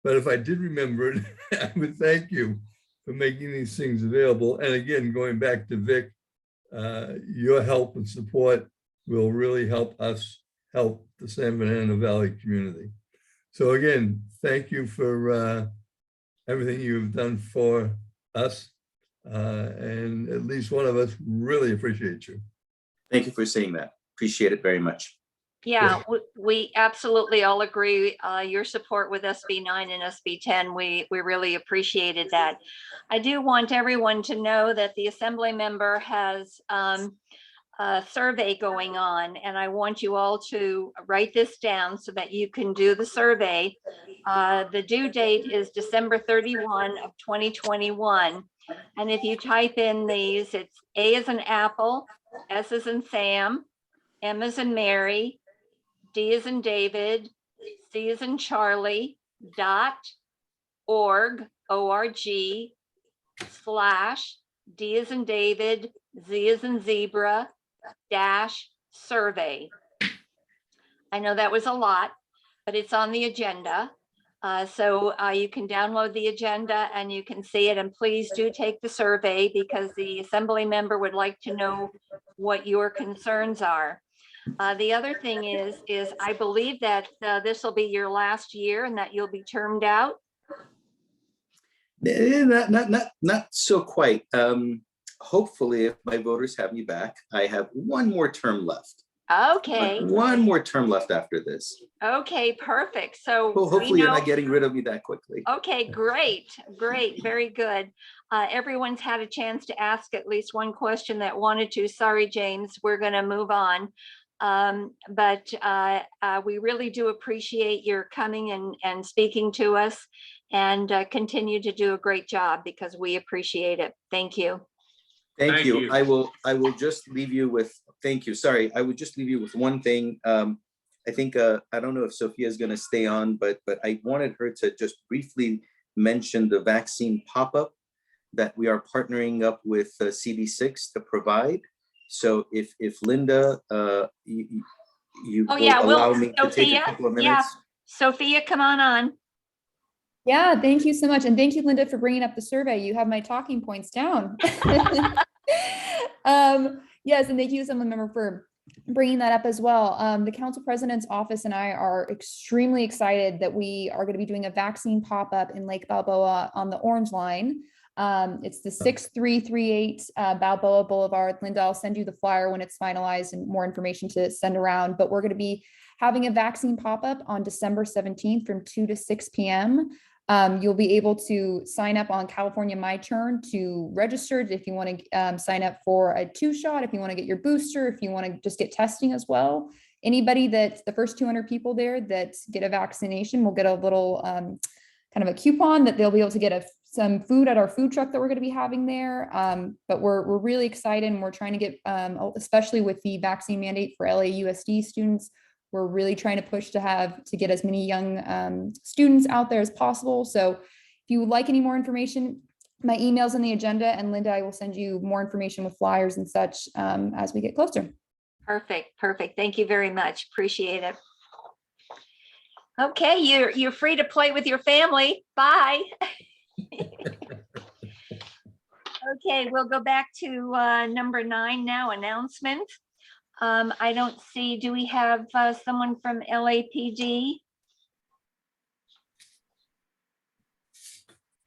But if I did remember it, I would thank you for making these things available. And again, going back to Vic, your help and support will really help us help the San Fernando Valley community. So again, thank you for everything you've done for us. And at least one of us really appreciates you. Thank you for saying that. Appreciate it very much. Yeah, we absolutely all agree. Your support with SB9 and SB10, we really appreciated that. I do want everyone to know that the Assembly member has a survey going on, and I want you all to write this down so that you can do the survey. The due date is December 31 of 2021. And if you type in these, it's A as in Apple, S as in Sam, M as in Mary, D as in David, C as in Charlie, .org, O-R-G, / D as in David, Z as in zebra, -survey. I know that was a lot, but it's on the agenda. So you can download the agenda and you can see it, and please do take the survey because the Assembly member would like to know what your concerns are. The other thing is I believe that this will be your last year and that you'll be termed out. Not so quite. Hopefully, if my voters have me back, I have one more term left. Okay. One more term left after this. Okay, perfect. So Well, we hopefully you're know- not getting rid of me that quickly. Okay, great, very good. Everyone's had a chance to ask at least one question that wanted to. Sorry, James, we're going to move on. But we really do appreciate your coming and speaking to us, and continue to do a great job because we appreciate it. Thank you. Thank you. I will just leave you with, thank you. Sorry, I would just leave you with one thing. I think, I don't know if Sophia is going to stay on, but I wanted her to just briefly mention the vaccine pop-up that we are partnering up with CD6 to provide. So if Linda, you Oh will yeah, allow me to take a Sophia, couple of minutes. yeah, Sophia, come on. Yeah, thank you so much. And thank you, Linda, for bringing up the survey. You have my talking points down. Yes, and thank you, Assemblymember, for bringing that up as well. The Council President's Office and I are extremely excited that we are going to be doing a vaccine pop-up in Lake Balboa on the Orange Line. It's the 6338 Balboa Boulevard. Linda, I'll send you the flyer when it's finalized and more information to send around. But we're going to be having a vaccine pop-up on December 17th from 2 to 6 p.m. You'll be able to sign up on California My Turn to register if you want to sign up for a 2-shot, if you want to get your booster, if you want to just get testing as well. Anybody that's the first 200 people there that get a vaccination will get a little kind of a coupon that they'll be able to get some food at our food truck that we're going to be having there. But we're really excited, and we're trying to get, especially with the vaccine mandate for LAUSD students, we're really trying to push to get as many young students out there as possible. So if you would like any more information, my email's in the agenda, and Linda, I will send you more information with flyers and such as we get closer. Perfect. Thank you very much. Appreciate it. Okay, you're free to play with your family. Bye. Okay, we'll go back to number 9 now, announcement. I don't see, do we have someone from LAPD?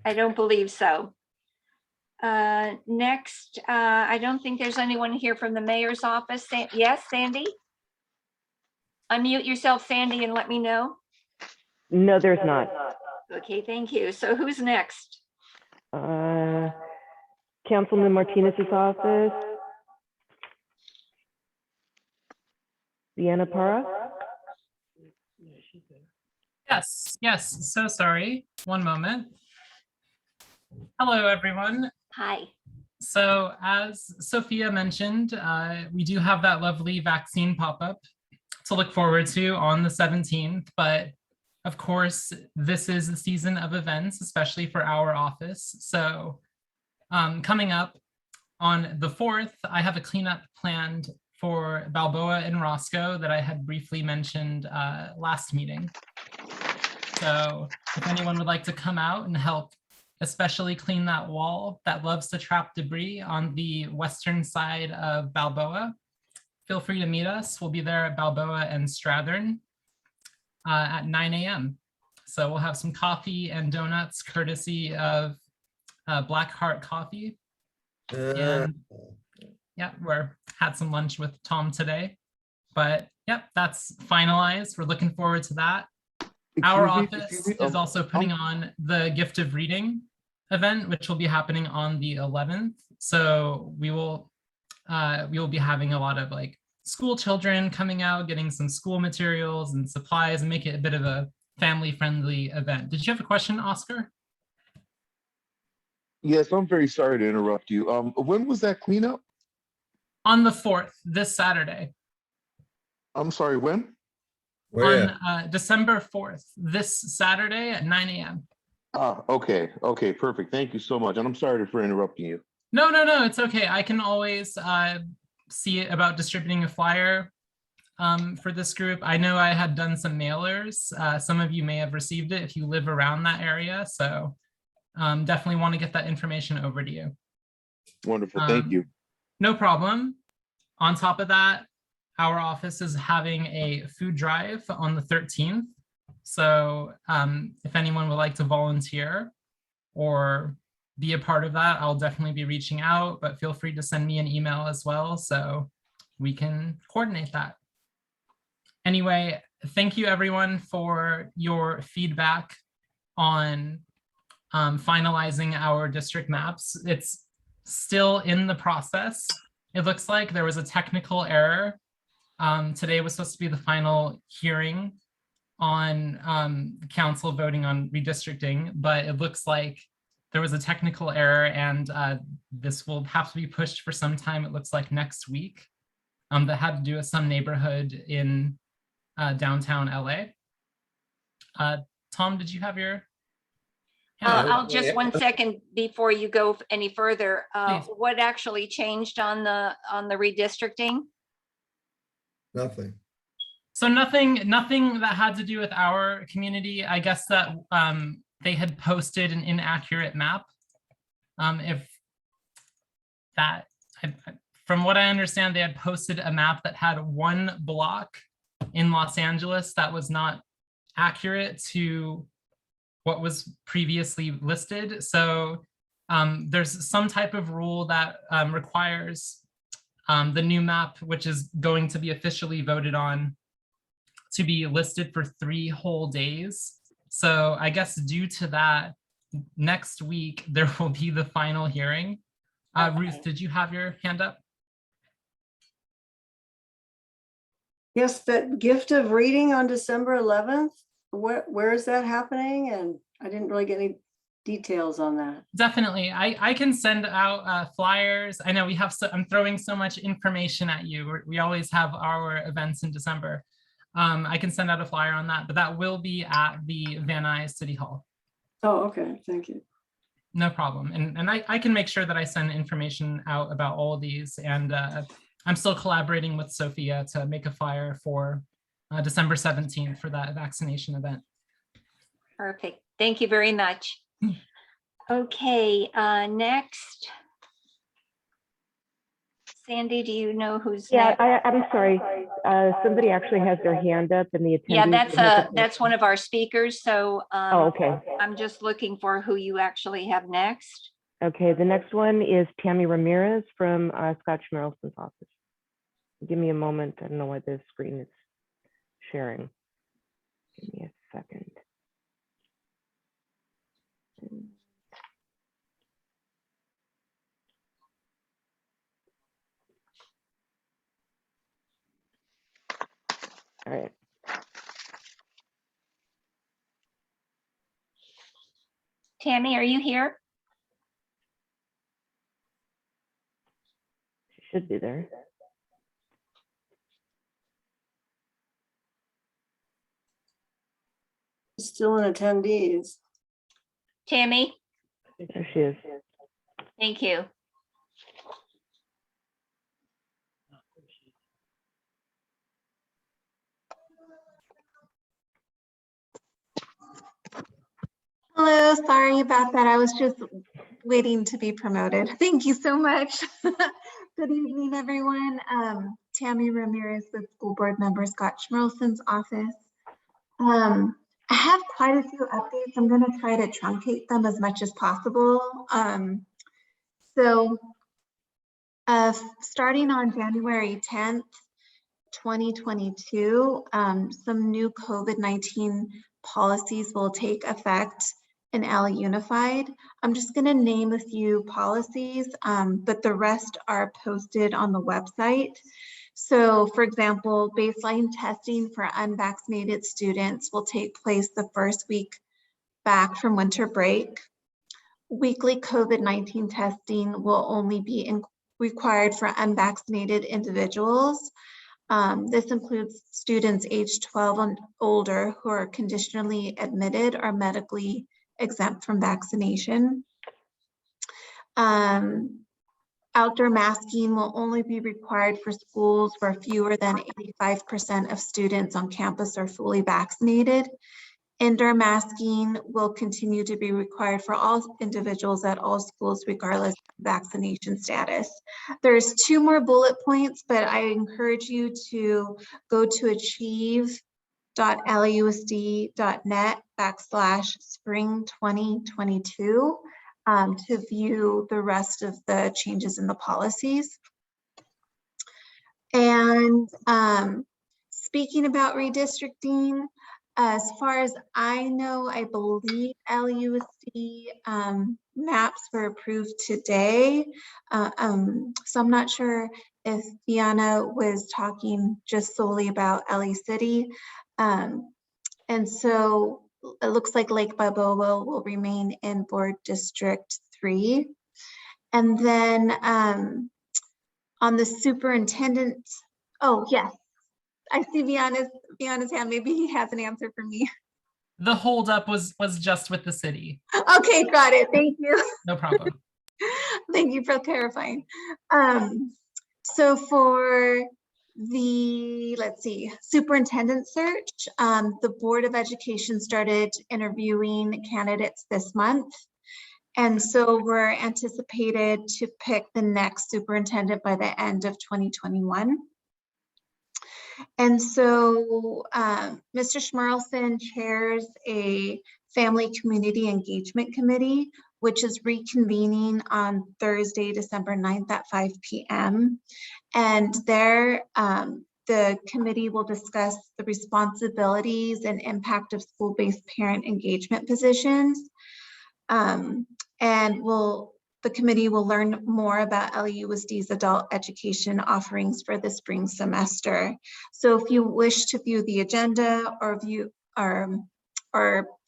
I don't believe so. Next, I don't think there's anyone here from the mayor's office. Yes, Sandy? Unmute yourself, Sandy, and let me know. No, there's not. Okay, thank you. So who's next? Councilman Martinez's office. Deanna Para? Yes, so sorry. One moment. Hello, everyone. Hi. So as Sophia mentioned, we do have that lovely vaccine pop-up to look forward to on the 17th, but of course, this is the season of events, especially for our office. So coming up on the 4th, I have a cleanup planned for Balboa and Roscoe that I had briefly mentioned last meeting. So if anyone would like to come out and help, especially clean that wall that loves to trap debris on the western side of Balboa, feel free to meet us. We'll be there at Balboa and Strathern at 9 a.m. So we'll have some coffee and donuts courtesy of Blackheart Coffee. And yeah, we had some lunch with Tom today. But yep, that's finalized. We're looking forward to that. Our office is also putting on the Gift of Reading event, which will be happening on the 11th. So we will be having a lot of like school children coming out, getting some school materials and supplies, and make it a bit of a family-friendly event. Did you have a question, Oscar? Yes, I'm very sorry to interrupt you. When was that cleanup? On the 4th, this Saturday. I'm sorry, when? Where? On December 4th, this Saturday at 9 a.m. Ah, okay, perfect. Thank you so much. And I'm sorry for interrupting you. No, it's okay. I can always see about distributing a flyer for this group. I know I had done some mailers. Some of you may have received it if you live around that area. So definitely want to get that information over to you. Wonderful, thank you. No problem. On top of that, our office is having a food drive on the 13th. So if anyone would like to volunteer or be a part of that, I'll definitely be reaching out, but feel free to send me an email as well so we can coordinate that. Anyway, thank you everyone for your feedback on finalizing our district maps. It's still in the process. It looks like there was a technical error. Today was supposed to be the final hearing on council voting on redistricting, but it looks like there was a technical error and this will have to be pushed for some time. It looks like next week. That had to do with some neighborhood in downtown LA. Tom, did you have your? I'll just 1 second before you go any further. Please. What actually changed on the redistricting? Nothing. So nothing that had to do with our community. I guess that they had posted an inaccurate map. From what I understand, they had posted a map that had one block in Los Angeles that was not accurate to what was previously listed. So there's some type of rule that requires the new map, which is going to be officially voted on, to be listed for 3 whole days. So I guess due to that, next week, there will be the final hearing. Ruth, did you have your hand up? Yes, that gift of reading on December 11th. Where is that happening? And I didn't really get any details on that. Definitely. I can send out flyers. I know I'm throwing so much information at you. We always have our events in December. I can send out a flyer on that, but that will be at the Van Nuys City Hall. Oh, okay. Thank you. No problem. And I can make sure that I send information out about all of these. And I'm still collaborating with Sophia to make a flyer for December 17th for that vaccination event. Perfect. Thank you very much. Okay, next. Sandy, do you know who's next? I'm sorry. Somebody actually has their hand up in the attendees. Yeah, that's one of our speakers. So okay. I'm just looking for who you actually have next. Okay, the next one is Tammy Ramirez from Scott Schmerelson's office. Give me a moment. I don't know why the screen is sharing. Give me a second. All right. Tammy, are you here? She should be there. Still in attendees. Tammy? There she is. Thank you. Hello, sorry about that. I was just waiting to be promoted. Thank you so much. Good evening, everyone. Tammy Ramirez with School Board Member Scott Schmerelson's office. I have quite a few updates. I'm going to try to truncate them as much as possible. Starting on January 10th, 2022, some new COVID-19 policies will take effect in LA Unified. I'm just going to name a few policies, but the rest are posted on the website. So, for example, baseline testing for unvaccinated students will take place the first week back from winter break. Weekly COVID-19 testing will only be required for unvaccinated individuals. This includes students aged 12 and older who are conditionally admitted or medically exempt from vaccination. Outdoor masking will only be required for schools where fewer than 85% of students on campus are fully vaccinated. Indoor masking will continue to be required for all individuals at all schools, regardless of vaccination status. There's 2 more bullet points, but I encourage you to go to achieve.lausd.net/spring 2022 to view the rest of the changes in the policies. And speaking about redistricting, as far as I know, I believe LUSD maps were approved today. So I'm not sure if Deanna was talking just solely about LA City. And so it looks like Lake Balboa will remain in Board District 3. And then on the superintendent, oh yes, I see Viana's hand. Maybe he has an answer for me. The holdup was just with the city. Okay, got it. Thank you. No problem. Thank you for clarifying. So for the, let's see, superintendent search, the Board of Education started interviewing candidates this month. And so we're anticipated to pick the next superintendent by the end of 2021. And so Mr. Schmerlson chairs a family community engagement committee, which is reconvening on Thursday, December 9th at 5 p.m. And there, the committee will discuss the responsibilities and impact of school-based parent engagement positions. And the committee will learn more about LUSD's adult education offerings for the spring semester. So if you wish to view the agenda or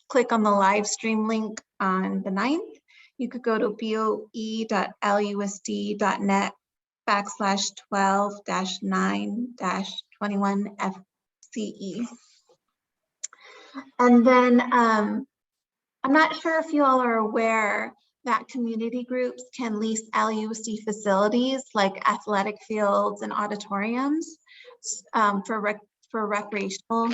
click on the live stream link on the 9th, you could go to boe.lusd.net/12-9-21 FCE. And then I'm not sure if you all are aware that community groups can lease LUSD facilities like athletic fields and auditoriums for recreational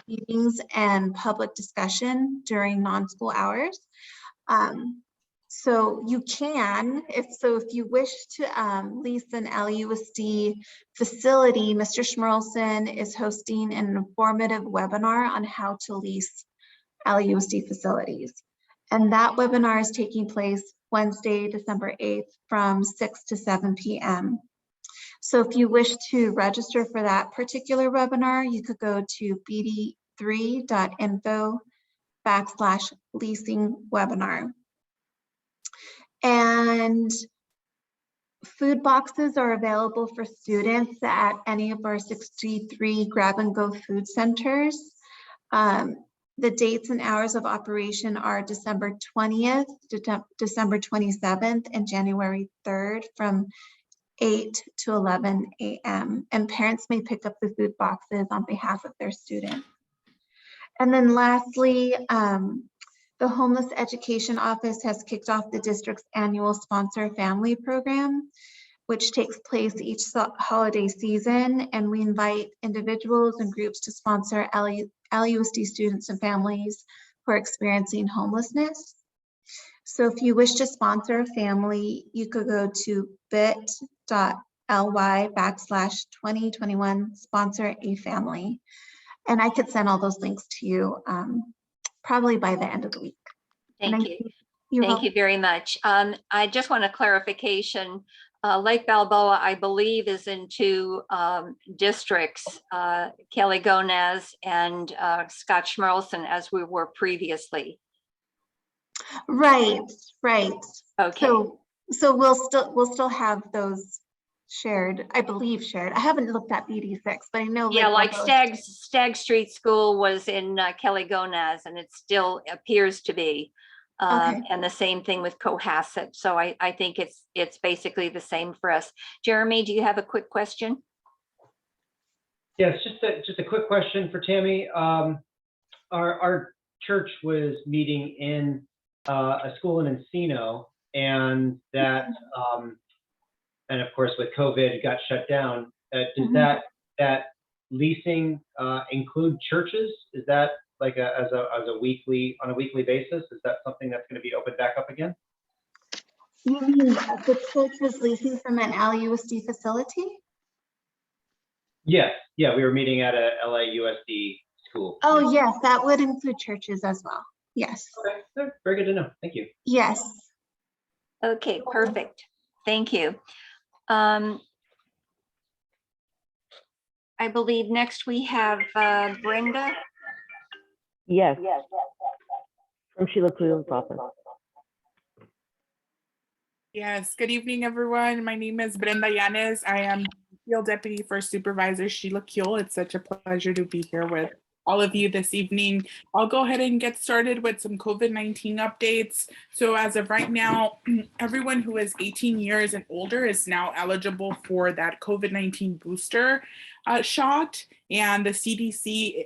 meetings and public discussion during non-school hours. So you can, if you wish to lease an LUSD facility, Mr. Schmerlson is hosting an informative webinar on how to lease LUSD facilities. And that webinar is taking place Wednesday, December 8th from 6 to 7 p.m. So if you wish to register for that particular webinar, you could go to bd3.info/leasing webinar. And food boxes are available for students at any of our 63 grab-and-go food centers. The dates and hours of operation are December 20th, December 27th, and January 3rd from 8 to 11 a.m. And parents may pick up the food boxes on behalf of their students. And then lastly, the Homeless Education Office has kicked off the district's annual Sponsor Family Program, which takes place each holiday season. And we invite individuals and groups to sponsor LUSD students and families who are experiencing homelessness. So if you wish to sponsor a family, you could go to bit.ly/2021 sponsor a family. And I could send all those links to you probably by the end of the week. Thank you. Thank you very much. I just want a clarification. Lake Balboa, I believe, is in two districts, Kelly-Gonez and Scott Schmerlson, as we were previously. Right, right. Okay. So we'll still have those shared, I believe shared. I haven't looked at BD6, but I know. Yeah, Lake like Balboa- Stagg Street School was in Kelly-Gonez, and it still appears to be. Okay. And the same thing with Cohasset. So I think it's basically the same for us. Jeremy, do you have a quick question? Yes, just a quick question for Tammy. Our church was meeting in a school in Encino, and that, and of course with COVID, it got shut down. Does that leasing include churches? Is that like as a weekly, on a weekly basis? Is that something that's going to be opened back up again? You mean the church was leasing from an LUSD facility? Yes, yeah, we were meeting at a LAUSD school. Oh, yes, that would include churches as well. Yes. Okay, very good to know. Thank you. Yes. Okay, perfect. Thank you. I believe next we have Brenda. Yes. From Sheila Cleveland's office. Yes, good evening, everyone. My name is Brenda Yanes. I am Field Deputy for Supervisor Sheila Kuehl. It's such a pleasure to be here with all of you this evening. I'll go ahead and get started with some COVID-19 updates. So as of right now, everyone who is 18 years and older is now eligible for that COVID-19 booster shot. And the CDC's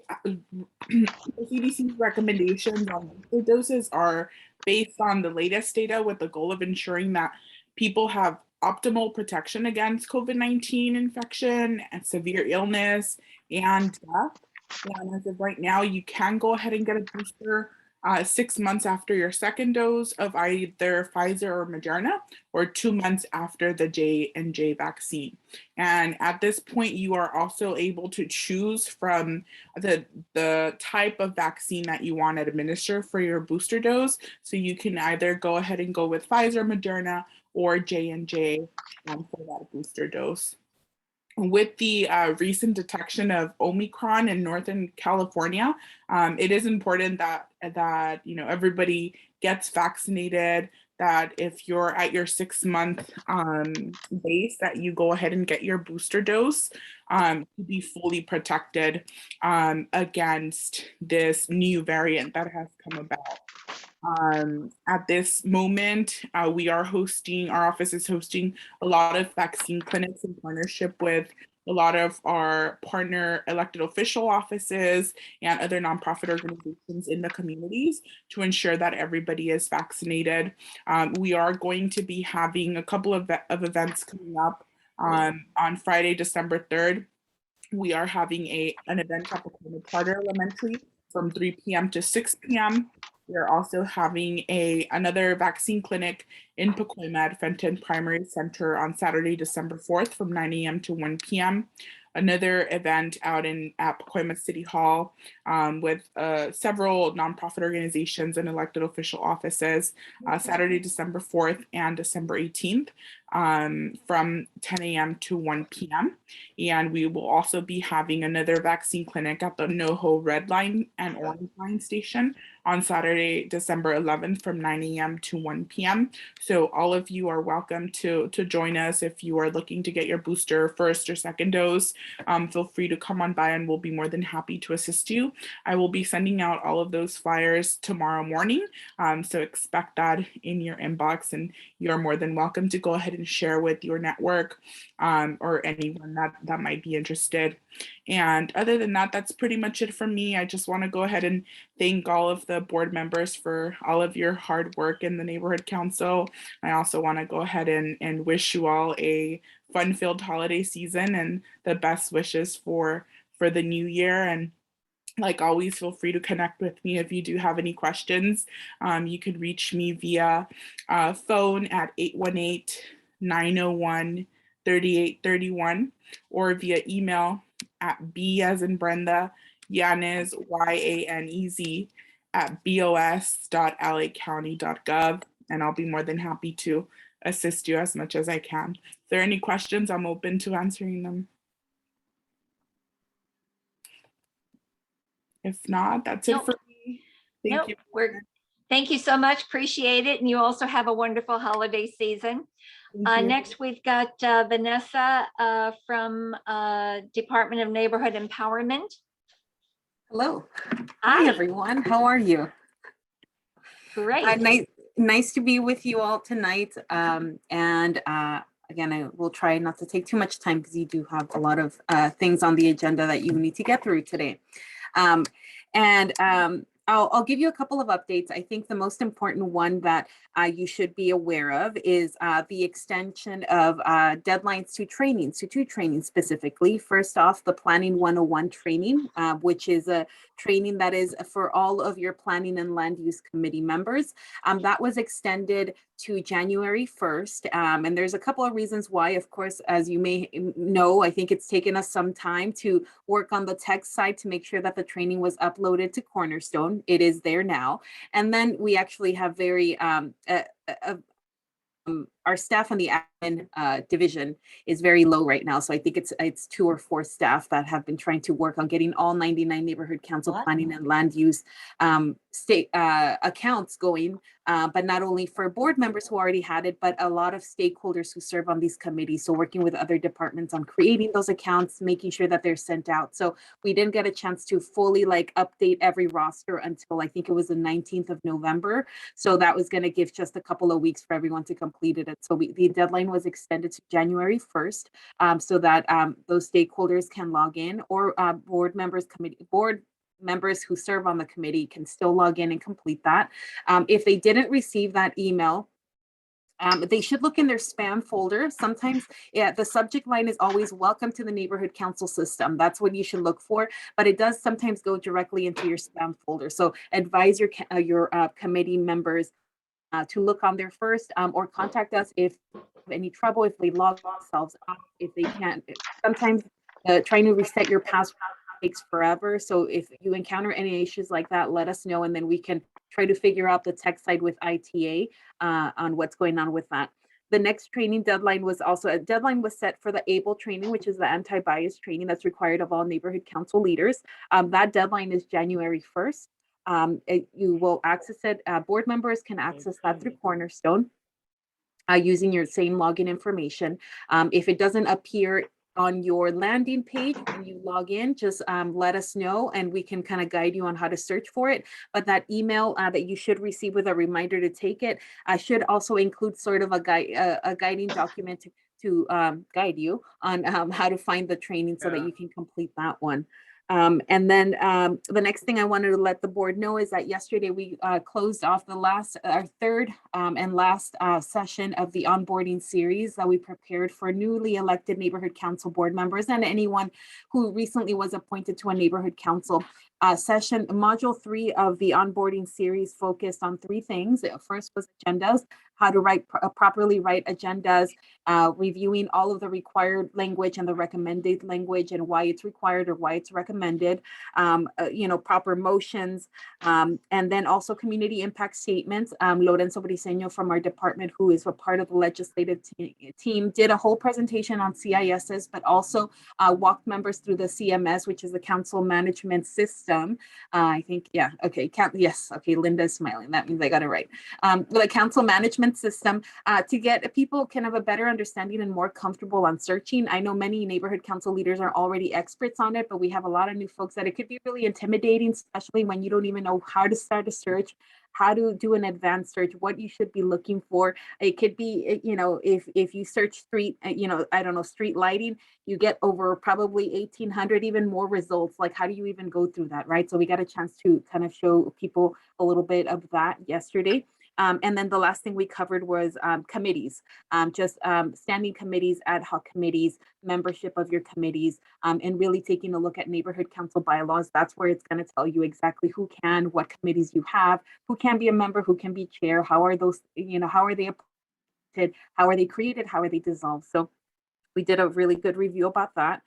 recommendations on booster doses are based on the latest data with the goal of ensuring that people have optimal protection against COVID-19 infection and severe illness and death. And as of right now, you can go ahead and get a booster 6 months after your second dose of either Pfizer or Moderna, or 2 months after the J&J vaccine. And at this point, you are also able to choose from the type of vaccine that you want to administer for your booster dose. So you can either go ahead and go with Pfizer, Moderna, or J&J for that booster dose. With the recent detection of Omicron in Northern California, it is important that everybody gets vaccinated. That if you're at your 6-month base, that you go ahead and get your booster dose to be fully protected against this new variant that has come about. At this moment, our office is hosting a lot of vaccine clinics in partnership with a lot of our partner elected official offices and other nonprofit organizations in the communities to ensure that everybody is vaccinated. We are going to be having a couple of events coming up on Friday, December 3rd. We are having an event at Pacoima Charter Elementary from 3 p.m. to 6 p.m. We're also having another vaccine clinic in Pacoima at Fenton Primary Center on Saturday, December 4th from 9 a.m. to 1 p.m. Another event out at Pacoima City Hall with several nonprofit organizations and elected official offices, Saturday, December 4th and December 18th from 10 a.m. to 1 p.m. And we will also be having another vaccine clinic at the NoHo Red Line and Orange Line station on Saturday, December 11th from 9 a.m. to 1 p.m. So all of you are welcome to join us if you are looking to get your booster first or second dose. Feel free to come on by and we'll be more than happy to assist you. I will be sending out all of those flyers tomorrow morning. So expect that in your inbox, and you're more than welcome to go ahead and share with your network or anyone that might be interested. And other than that, that's pretty much it from me. I just want to go ahead and thank all of the board members for all of your hard work in the neighborhood council. I also want to go ahead and wish you all a fun-filled holiday season and the best wishes for the new year. And like always, feel free to connect with me if you do have any questions. You can reach me via phone at 818-901-3831 or via email at B as in Brenda, Yanez, YANEZ @bos.lacounty.gov. And I'll be more than happy to assist you as much as I can. If there are any questions, I'm open to answering them. If not, that's it Nope. for me. Thank Nope, you. thank you so much. Appreciate it. And you also have a wonderful holiday season. Thank you. Next, we've got Vanessa from Department of Neighborhood Empowerment. Hello. Hi. Hi, everyone. How are you? Great. Nice to be with you all tonight. Again, I will try not to take too much time because you do have a lot of things on the agenda that you need to get through today. I'll give you a couple of updates. I think the most important one that you should be aware of is the extension of deadlines to trainings, to two trainings specifically. First off, the Planning 101 training, which is a training that is for all of your Planning and Land Use Committee members. That was extended to January 1st. And there's a couple of reasons why. Of course, as you may know, I think it's taken us some time to work on the tech side to make sure that the training was uploaded to Cornerstone. It is there now. And then we actually have very our staff on the admin division is very low right now. So I think it's 2 or 4 staff that have been trying to work on getting all 99 neighborhood council planning and land use state accounts going, but not only for board members who already had it, but a lot of stakeholders who serve on these committees. So working with other departments on creating those accounts, making sure that they're sent out. So we didn't get a chance to fully update every roster until I think it was the 19th of November. So that was going to give just a couple of weeks for everyone to complete it. So the deadline was extended to January 1st so that those stakeholders can log in, or board members who serve on the committee can still log in and complete that. If they didn't receive that email, they should look in their spam folder. Sometimes the subject line is always welcome to the neighborhood council system. That's what you should look for, but it does sometimes go directly into your spam folder. So advise your committee members to look on there first, or contact us if any trouble, if they log themselves off, if they can't. Sometimes trying to reset your password takes forever. So if you encounter any issues like that, let us know, and then we can try to figure out the tech side with ITA on what's going on with that. The next training deadline was also a deadline was set for the ABLE training, which is the anti-bias training that's required of all neighborhood council leaders. That deadline is January 1st. You will access it. Board members can access that through Cornerstone using your same login information. If it doesn't appear on your landing page when you log in, just let us know and we can kind of guide you on how to search for it. But that email that you should receive with a reminder to take it should also include sort of a guiding document to guide you on how to find the training so that you can complete that one. And then the next thing I wanted to let the board know is that yesterday we closed off our third and last session of the onboarding series that we prepared for newly elected neighborhood council board members and anyone who recently was appointed to a neighborhood council. Module 3 of the onboarding series focused on 3 things. First was agendas, how to properly write agendas, reviewing all of the required language and the recommended language and why it's required or why it's recommended, proper motions, and then also community impact statements. Lorenzo Briceño from our department, who is a part of the legislative team, did a whole presentation on CISs, but also walked members through the CMS, which is the council management system. I think, yeah, okay, yes, okay, Linda's smiling. That means I got it right. The council management system to get people kind of a better understanding and more comfortable on searching. I know many neighborhood council leaders are already experts on it, but we have a lot of new folks that it could be really intimidating, especially when you don't even know how to start a search, how to do an advanced search, what you should be looking for. It could be, if you search street, I don't know, street lighting, you get over probably 1,800, even more results. Like, how do you even go through that, right? So we got a chance to kind of show people a little bit of that yesterday. And then the last thing we covered was committees, standing committees, ad hoc committees, membership of your committees, and really taking a look at neighborhood council bylaws. That's where it's going to tell you exactly who can, what committees you have, who can be a member, who can be chair, how are those, how are they appointed, how are they created, how are they dissolved. So we did a really good review about that.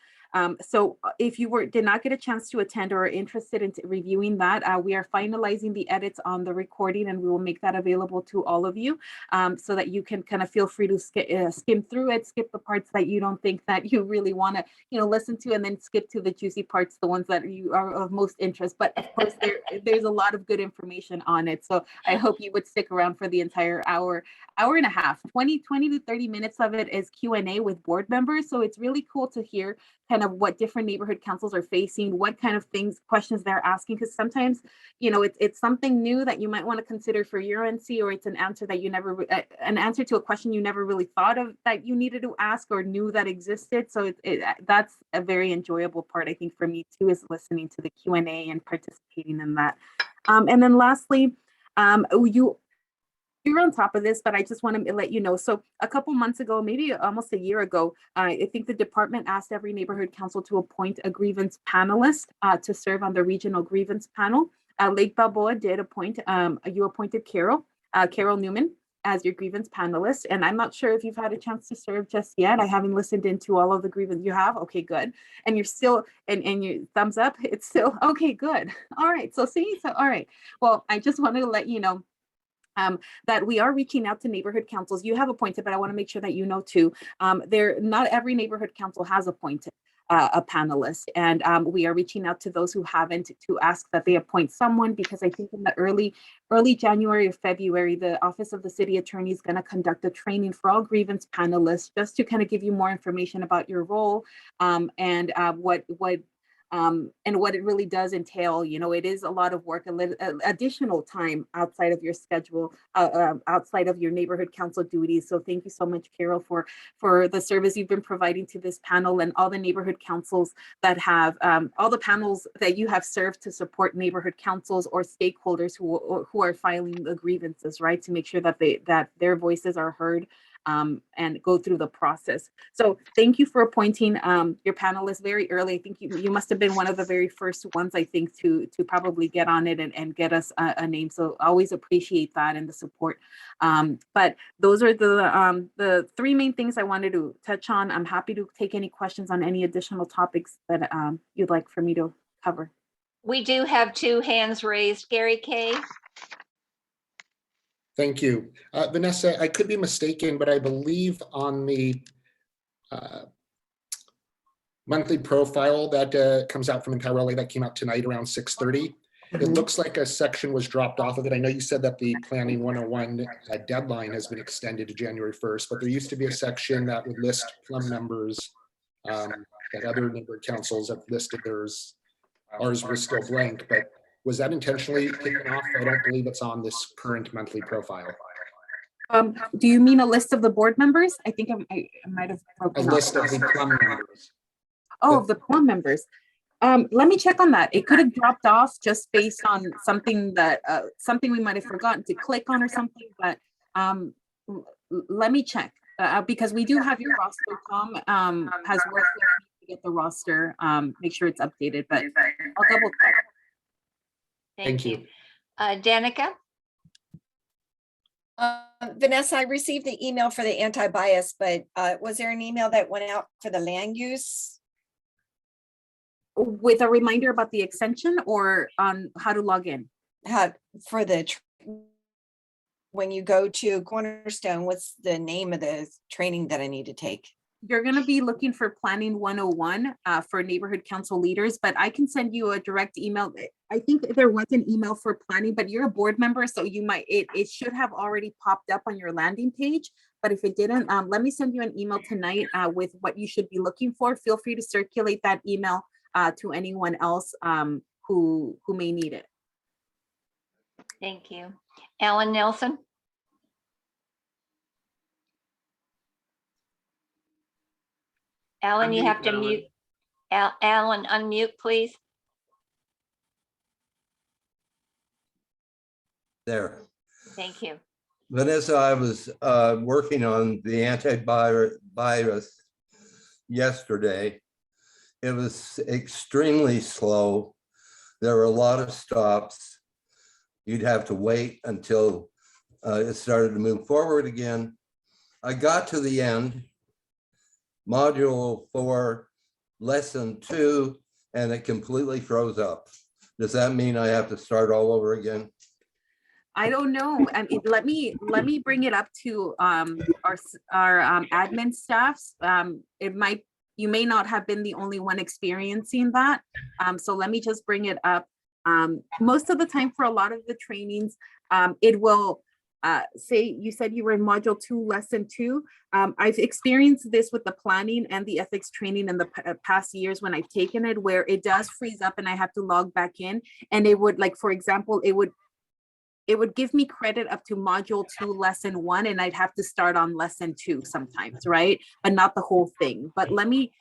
So if you did not get a chance to attend or are interested in reviewing that, we are finalizing the edits on the recording, and we will make that available to all of you, so that you can kind of feel free to skim through it, skip the parts that you don't think that you really want to, listen to, and then skip to the juicy parts, the ones that you are of most interest. But of course, there's a lot of good information on it. So I hope you would stick around for the entire hour and a half. 20 to 30 minutes of it is Q&A with board members. So it's really cool to hear kind of what different neighborhood councils are facing, what kind of questions they're asking, because sometimes, it's something new that you might want to consider for your NC, or it's an answer that an answer to a question you never really thought of that you needed to ask or knew that existed. So that's a very enjoyable part, I think, for me too, is listening to the Q&A and participating in that. And then lastly, you're on top of this, but I just want to let you know. So a couple months ago, maybe almost a year ago, I think the department asked every neighborhood council to appoint a grievance panelist to serve on the regional grievance panel. Lake Balboa did appoint, you appointed Carol Newman as your grievance panelist. And I'm not sure if you've had a chance to serve just yet. I haven't listened into all of the grievance you have. Okay, good. And you're still, and your thumbs up, it's still, okay, good. All right, so all right. Well, I just wanted to let you know that we are reaching out to neighborhood councils. You have appointed, but I want to make sure that you know too, not every neighborhood council has appointed a panelist, and we are reaching out to those who haven't to ask that they appoint someone, because I think in the early January or February, the Office of the City Attorney is going to conduct a training for all grievance panelists, just to kind of give you more information about your role, and what it really does entail. It is a lot of work, additional time outside of your schedule, outside of your neighborhood council duties. So thank you so much, Carol, for the service you've been providing to this panel, and all the neighborhood councils that have, all the panels that you have served to support neighborhood councils or stakeholders who are filing the grievances, right? To make sure that their voices are heard, and go through the process. So thank you for appointing your panelists very early. I think you must have been one of the very first ones, I think, to probably get on it and get us a name. So always appreciate that and the support. But those are the three main things I wanted to touch on. I'm happy to take any questions on any additional topics that you'd like for me to cover. We do have two hands raised. Gary Kay. Thank you. Vanessa, I could be mistaken, but I believe on the monthly profile that comes out from Entirely, that came out tonight around 6:30, it looks like a section was dropped off of it. I know you said that the Planning 101 deadline has been extended to January 1st, but there used to be a section that would list plum members that other neighborhood councils have listed theirs. Ours was still blank, but was that intentionally taken off? I don't believe it's on this current monthly profile. Do you mean a list of the board members? I think I might have broken a list of the plum members. Oh, the plum members. Let me check on that. It could have dropped off just based on something that something we might have forgotten to click on or something. But let me check because we do have your roster. Tom has worked with me to get the roster, make sure it's updated. But I'll double check. Thank you. Danica? Vanessa, I received the email for the anti-bias, but was there an email that went out for the land use? With a reminder about the extension or on how to log in? For the, when you go to Cornerstone, what's the name of the training that I need to take? You're going to be looking for Planning 101 for neighborhood council leaders, but I can send you a direct email. I think there was an email for planning, but you're a board member, so you might, it should have already popped up on your landing page. But if it didn't, let me send you an email tonight with what you should be looking for. Feel free to circulate that email to anyone else who may need it. Thank you. Alan Nelson? Alan, you have to mute. Alan, unmute, please. There. Thank you. Vanessa, I was working on the antivirus yesterday. It was extremely slow. There were a lot of stops. You'd have to wait until it started to move forward again. I got to the end. Module 4 lesson 2 and it completely froze up. Does that mean I have to start all over again? I don't know. I mean, let me bring it up to our admin staffs. You may not have been the only one experiencing that. So let me just bring it up. Most of the time for a lot of the trainings, it will say, you said you were in module 2, lesson 2. I've experienced this with the planning and the ethics training in the past years when I've taken it, where it does freeze up and I have to log back in, and it would, like, for example, it would give me credit up to module 2, lesson 1, and I'd have to start on lesson 2 sometimes, right? But not the whole thing. But let me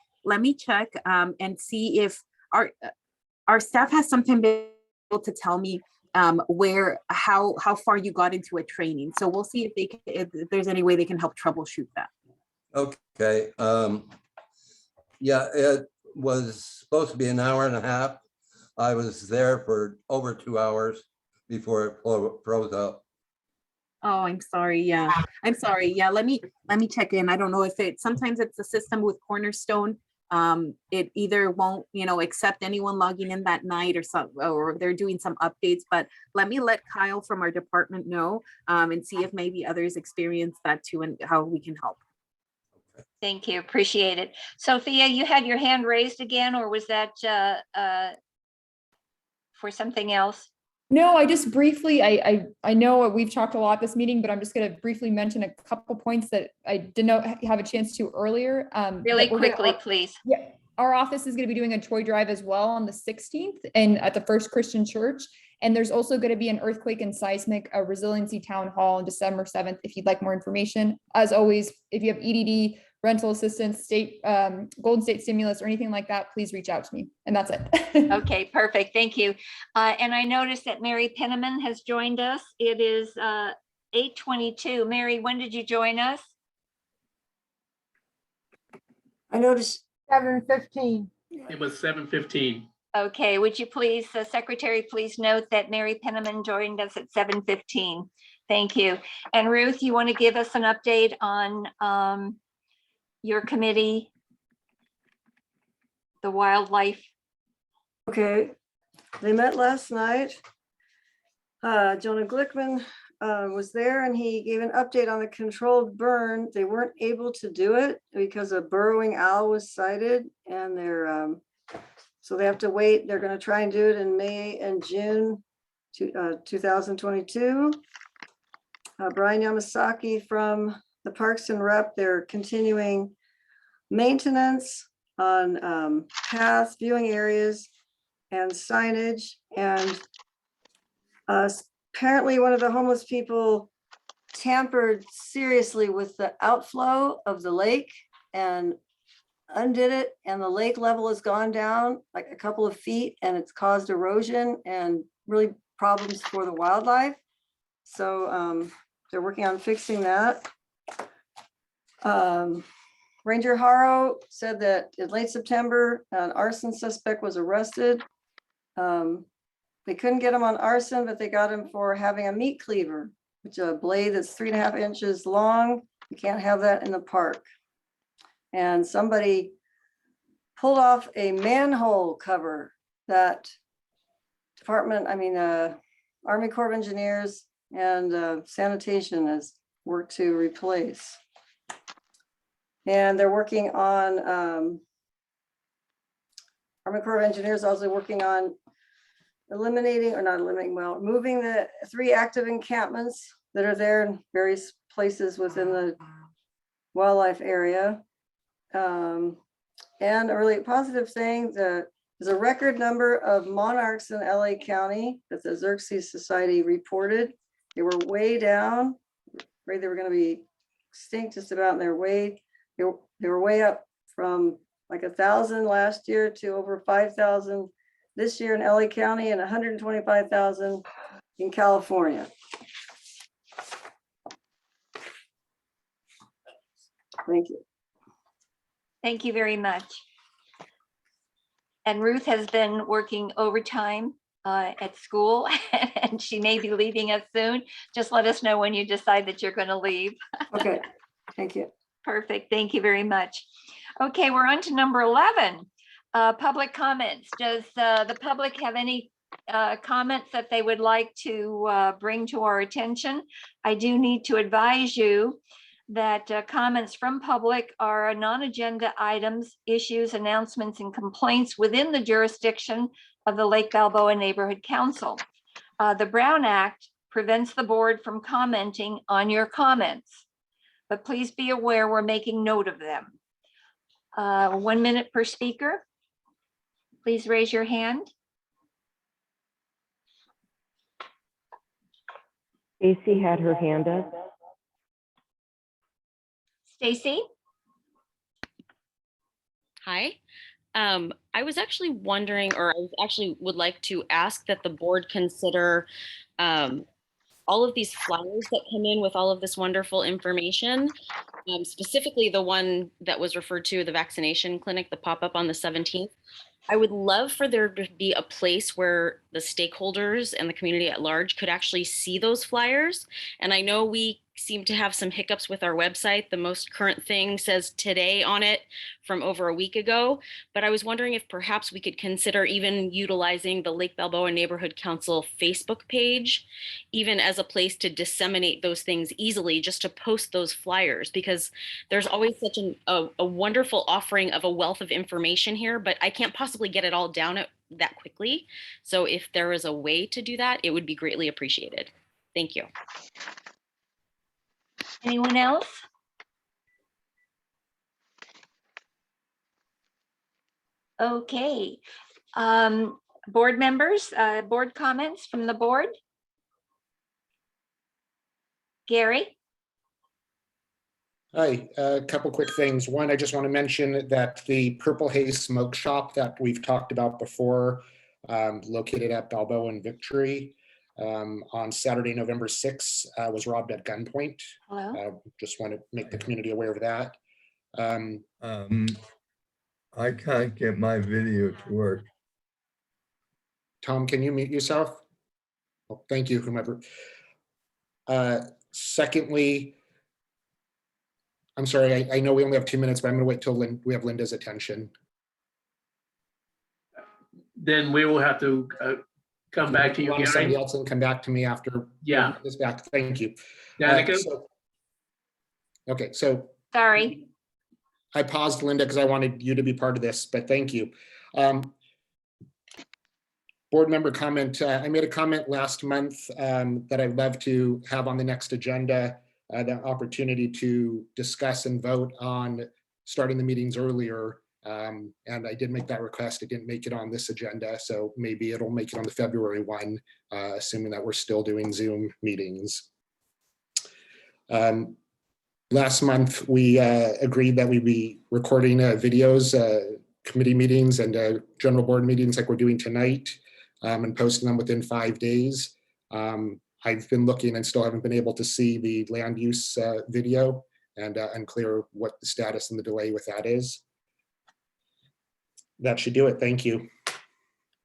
check and see if our staff has sometimes been able to tell me how far you got into a training. So we'll see if there's any way they can help troubleshoot that. Okay. Yeah, it was supposed to be an hour and a half. I was there for over 2 hours before it froze up. Oh, I'm sorry. Yeah, I'm sorry. Yeah, let me check in. I don't know if sometimes it's a system with Cornerstone. It either won't, accept anyone logging in that night or they're doing some updates, but let me let Kyle from our department know and see if maybe others experience that too and how we can help. Thank you. Appreciate it. Sophia, you had your hand raised again, or was that for something else? No, I just briefly, I know we've talked a lot this meeting, but I'm just going to briefly mention a couple points that I did not have a chance to earlier. Really quickly, please. Yeah, our office is going to be doing a toy drive as well on the 16th and at the First Christian Church. And there's also going to be an earthquake and seismic resiliency town hall on December 7th. If you'd like more information, as always, if you have EDD, rental assistance, state, Golden State stimulus, or anything like that, please reach out to me. And that's it. Okay, perfect. Thank you. And I noticed that Mary Penniman has joined us. It is 8:22. Mary, when did you join us? I noticed 7:15. It was 7:15. Okay, would you please, Secretary, please note that Mary Penniman joined us at 7:15. Thank you. And Ruth, you want to give us an update on your committee, the wildlife? Okay, they met last night. Jonah Glickman was there and he gave an update on the controlled burn. They weren't able to do it because a burrowing owl was sighted, and so they have to wait. They're going to try and do it in May and June 2022. Brian Yamasaki from the Parks and Rep, they're continuing maintenance on paths, viewing areas, and signage. And apparently one of the homeless people tampered seriously with the outflow of the lake and undid it, and the lake level has gone down like a couple of feet, and it's caused erosion and really problems for the wildlife. So they're working on fixing that. Ranger Haro said that in late September, an arson suspect was arrested. They couldn't get him on arson, but they got him for having a meat cleaver, which is a blade that's 3.5 inches long. You can't have that in the park. And somebody pulled off a manhole cover that Army Corps of Engineers and sanitation has worked to replace. And they're working on, Army Corps of Engineers also working on moving the 3 active encampments that are there in various places within the wildlife area. And a really positive thing, there's a record number of monarchs in LA County that the Xerces Society reported. They were way down, afraid they were going to be extinct just about, and they were way up from like 1,000 last year to over 5,000 this year in LA County and 125,000 in California. Thank you. Thank you very much. And Ruth has been working overtime at school and she may be leaving us soon. Just let us know when you decide that you're going to leave. Okay, thank you. Perfect. Thank you very much. Okay, we're on to number 11. Public comments. Does the public have any comments that they would like to bring to our attention? I do need to advise you that comments from public are non-agenda items, issues, announcements, and complaints within the jurisdiction of the Lake Balboa Neighborhood Council. The Brown Act prevents the board from commenting on your comments, but please be aware we're making note of them. 1 minute per speaker. Please raise your hand. Stacy had her hand up. Stacy? Hi. I was actually wondering, or I actually would like to ask that the board consider all of these flyers that come in with all of this wonderful information, specifically the one that was referred to, the vaccination clinic, the pop-up on the 17th. I would love for there to be a place where the stakeholders and the community at large could actually see those flyers. And I know we seem to have some hiccups with our website. The most current thing says today on it from over a week ago, but I was wondering if perhaps we could consider even utilizing the Lake Balboa Neighborhood Council Facebook page, even as a place to disseminate those things easily, just to post those flyers, because there's always such a wonderful offering of a wealth of information here, but I can't possibly get it all down that quickly. So if there is a way to do that, it would be greatly appreciated. Thank you. Anyone else? Okay. Board members, board comments from the board? Gary? Hi, a couple quick things. One, I just want to mention that the Purple Haze Smoke Shop that we've talked about before, located at Balboa and Victory, on Saturday, November 6th, was robbed at gunpoint. Hello? Just want to make the community aware of that. I can't get my video to work. Tom, can you mute yourself? Oh, thank you, whomever. Secondly, I'm sorry, I know we only have 2 minutes, but I'm going to wait till we have Linda's attention. Then we will have to come back to you, Gary. Somebody else and come back to me after. Yeah. This back. Thank you. Danica? Okay, so. Sorry. I paused, Linda, because I wanted you to be part of this, but thank you. Board member comment. I made a comment last month that I'd love to have on the next agenda, the opportunity to discuss and vote on starting the meetings earlier. And I did make that request. It didn't make it on this agenda, so maybe it'll make it on the February one, assuming that we're still doing Zoom meetings. Last month, we agreed that we'd be recording videos, committee meetings and general board meetings like we're doing tonight, and posting them within 5 days. I've been looking and still haven't been able to see the land use video, and unclear what the status and the delay with that is. That should do it. Thank you.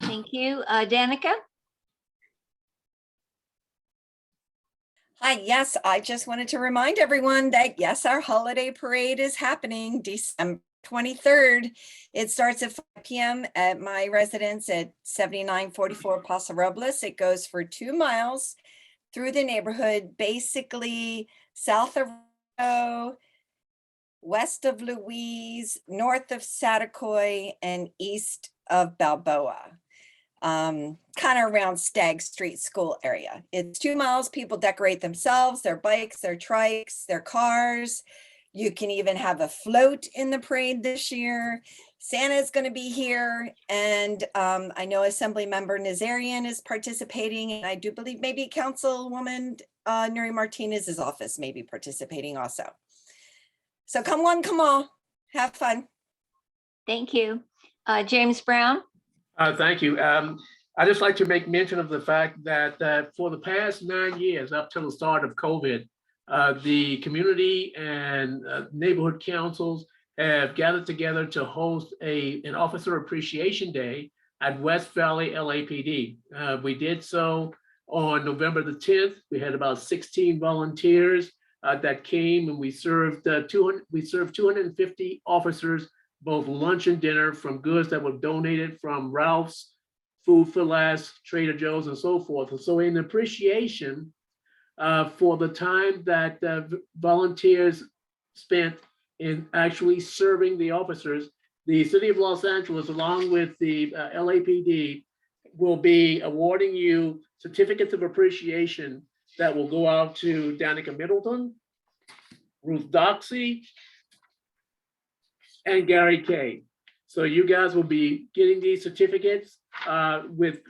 Thank you. Danica? Hi, yes, I just wanted to remind everyone that yes, our holiday parade is happening December 23rd. It starts at 5 p.m. at my residence at 7944 Paso Robles. It goes for 2 miles through the neighborhood, basically south of Rio, west of Louise, north of Satacoy, and east of Balboa. Kind of around Stagg Street School area. It's 2 miles. People decorate themselves, their bikes, their trikes, their cars. You can even have a float in the parade this year. Santa is going to be here. And I know Assembly Member Nazarian is participating. And I do believe maybe Councilwoman Nuri Martinez's office may be participating also. So come one, come all, have fun. Thank you. James Brown? Thank you. I'd just like to make mention of the fact that for the past 9 years, up till the start of COVID, the community and neighborhood councils have gathered together to host an Officer Appreciation Day at West Valley LAPD. We did so on November the 10th. We had about 16 volunteers that came, and we served 250 officers both lunch and dinner from goods that were donated from Ralph's, Food for Less, Trader Joe's, and so forth. And so in appreciation for the time that volunteers spent in actually serving the officers, the City of Los Angeles, along with the LAPD, will be awarding you certificates of appreciation that will go out to Danica Middleton, Ruth Doxey, and Gary Kay. So you guys will be getting these certificates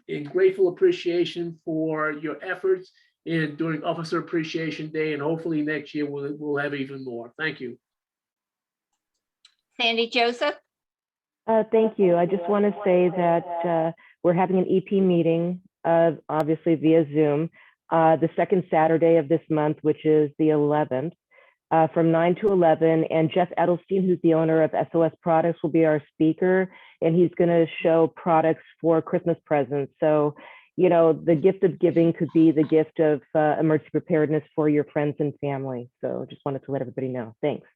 in grateful appreciation for your efforts during Officer Appreciation Day, and hopefully next year we'll have even more. Thank you. Sandy Joseph? Thank you. I just want to say that we're having an EP meeting, obviously via Zoom, the second Saturday of this month, which is the 11th, from 9 to 11. And Jeff Edelstein, who's the owner of SOS Products, will be our speaker, and he's going to show products for Christmas presents. So, you know, the gift of giving could be the gift of emergency preparedness for your friends and family. So just wanted to let everybody know. Thanks.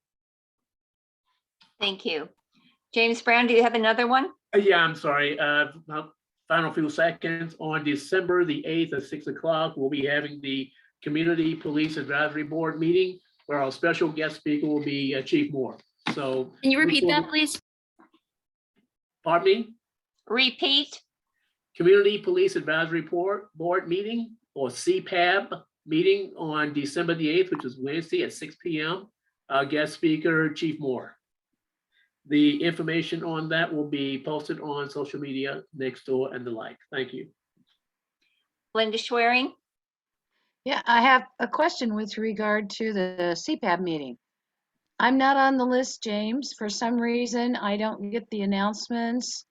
Thank you. James Brown, do you have another one? Yeah, I'm sorry. Final few seconds. On December the 8th at 6 o'clock, we'll be having the Community Police Advisory Board meeting, where our special guest speaker will be Chief Moore. So Can you repeat that, please? Pardon me? Repeat. Community Police Advisory Board meeting, or CPAB meeting, on December the 8th, which is Wednesday at 6 p.m. Guest speaker, Chief Moore. The information on that will be posted on social media, Nextdoor, and the like. Thank you. Linda Schwerin? Yeah, I have a question with regard to the CPAB meeting. I'm not on the list, James. For some reason, I don't get the announcements.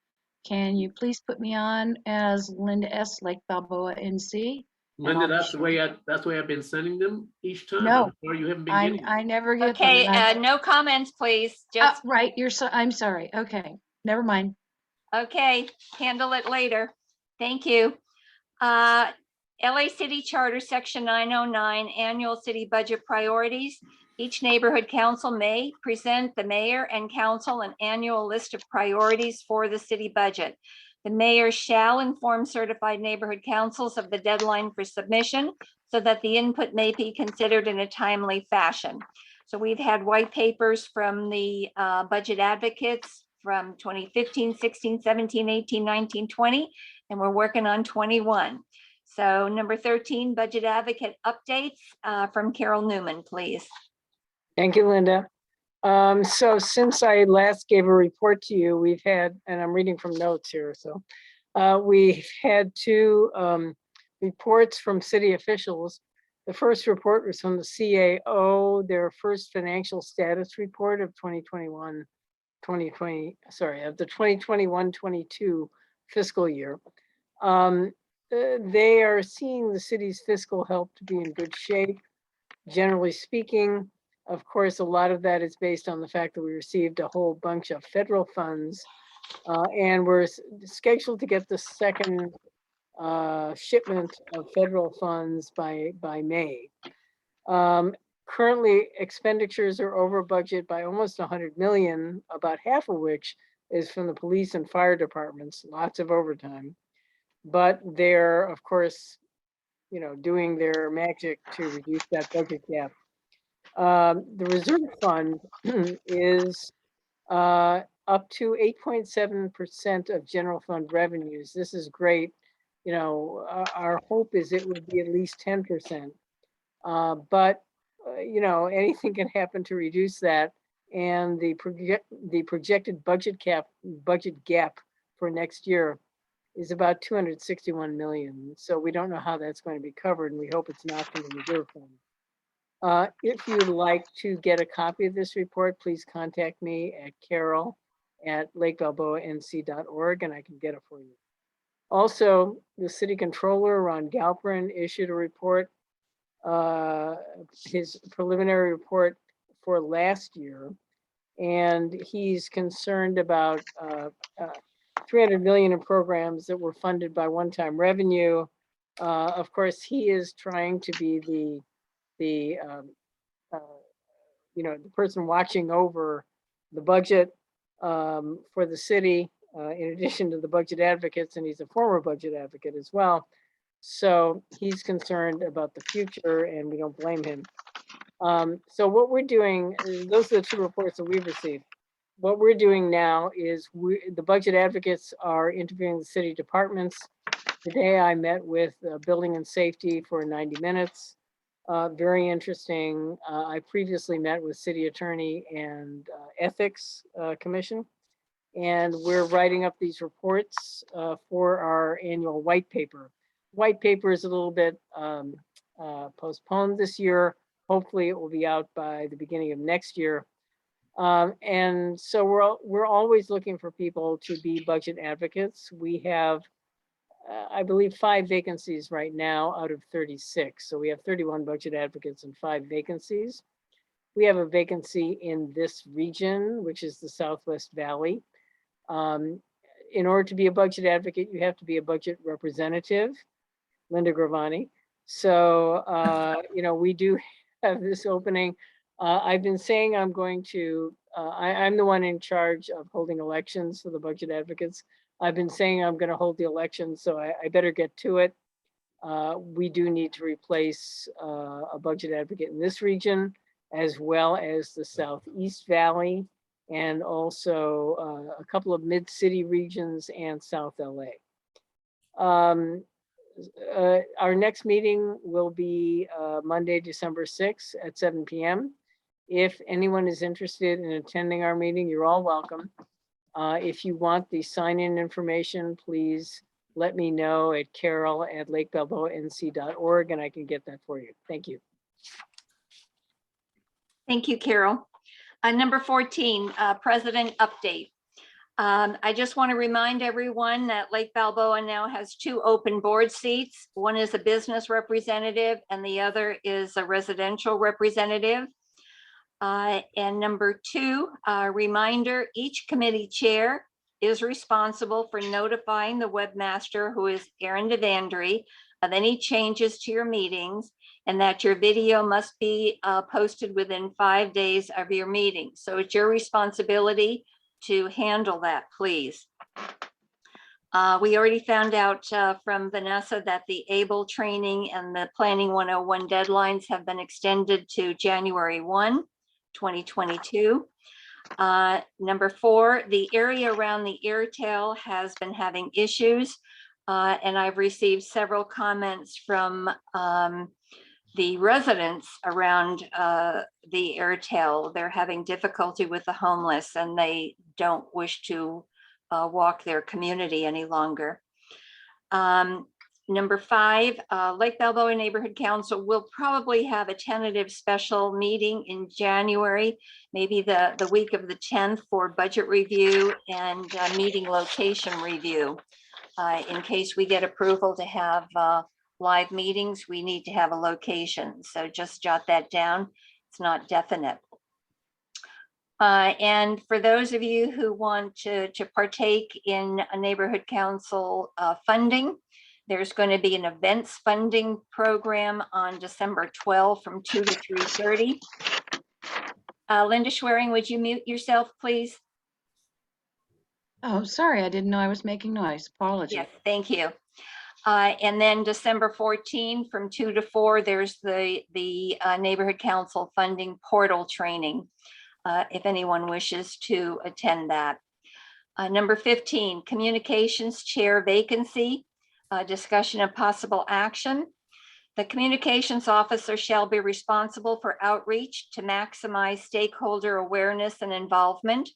Can you please put me on as Linda S. Lake Balboa NC? Linda, that's the way I've been sending them each time. No, I'm sorry you haven't been getting them. I never get Okay, them. no comments, please. Just Right, I'm sorry. Okay, never mind. okay, handle it later. Thank you. LA City Charter Section 909, Annual City Budget Priorities. Each neighborhood council may present the mayor and council an annual list of priorities for the city budget. The mayor shall inform certified neighborhood councils of the deadline for submission so that the input may be considered in a timely fashion. So we've had white papers from the budget advocates from 2015, 16, 17, 18, 19, 20, and we're working on 21. So number 13, budget advocate updates from Carol Newman, please. Thank you, Linda. So since I last gave a report to you, we've had, and I'm reading from notes here, so we've had two reports from city officials. The first report was from the CAO, their first financial status report of 2021-22 fiscal year. They are seeing the city's fiscal health to be in good shape. Generally speaking, of course, a lot of that is based on the fact that we received a whole bunch of federal funds, and we're scheduled to get the second shipment of federal funds by May. Currently, expenditures are over budget by almost 100 million, about half of which is from the police and fire departments, lots of overtime. But they're, of course, you know, doing their magic to reduce that budget gap. The reserve fund is up to 8.7% of general fund revenues. This is great. You know, our hope is it would be at least 10%. But you know, anything can happen to reduce that. And the projected budget gap for next year is about 261 million. So we don't know how that's going to be covered, and we hope it's not from the reserve fund. If you'd like to get a copy of this report, please contact me at carol@lakebalboanc.org and I can get it for you. Also, the city controller, Ron Galperin, issued a report, his preliminary report for last year, and he's concerned about 300 million in programs that were funded by one-time revenue. Of course, he is trying to be you know, the person watching over the budget, for the city, in addition to the budget advocates, and he's a former budget advocate as well. So he's concerned about the future, and we don't blame him. So what we're doing, those are the 2 reports that we've received. What we're doing now is the budget advocates are interviewing the city departments. Today I met with building and safety for 90 minutes. Very interesting. I previously met with city attorney and ethics commission. And we're writing up these reports for our annual white paper. White paper is a little bit postponed this year. Hopefully it will be out by the beginning of next year. And so we're always looking for people to be budget advocates. We have, I believe, 5 vacancies right now out of 36. So we have 31 budget advocates and 5 vacancies. We have a vacancy in this region, which is the Southwest Valley. In order to be a budget advocate, you have to be a budget representative, Linda Gravani. So, you know, we do have this opening. I've been saying I'm going to, I'm the one in charge of holding elections for the budget advocates. I've been saying I'm going to hold the elections, so I better get to it. We do need to replace a budget advocate in this region, as well as the Southeast Valley, and also a couple of mid-city regions and South LA. Our next meeting will be Monday, December 6th at 7 p.m. If anyone is interested in attending our meeting, you're all welcome. If you want the sign-in information, please let me know at carol@lakebalboanc.org and I can get that for you. Thank you. Thank you, Carol. Number 14, President update. I just want to remind everyone that Lake Balboa now has 2 open board seats. One is a business representative and the other is a residential representative. And number 2, reminder, each committee chair is responsible for notifying the webmaster, who is Erin DeVandry, of any changes to your meetings, and that your video must be posted within 5 days of your meeting. So it's your responsibility to handle that, please. We already found out from Vanessa that the ABLE training and the Planning 101 deadlines have been extended to January 1, 2022. Number 4, the area around the Airtail has been having issues, and I've received several comments from the residents around the Airtail. They're having difficulty with the homeless and they don't wish to walk their community any longer. Number 5, Lake Balboa Neighborhood Council will probably have a tentative special meeting in January, maybe the week of the 10th, for budget review and meeting location review. In case we get approval to have live meetings, we need to have a location. So just jot that down. It's not definite. And for those of you who want to partake in a neighborhood council funding, there's going to be an events funding program on December 12 from 2 to 3:30. Linda Schwering, would you mute yourself, please? Oh, sorry, I didn't know I was making noise. Apologies. Yes, thank you. And then December 14 from 2 to 4, there's the neighborhood council funding portal training, if anyone wishes to attend that. Number 15, communications chair vacancy, discussion of possible action. The communications officer shall be responsible for outreach to maximize stakeholder awareness and involvement,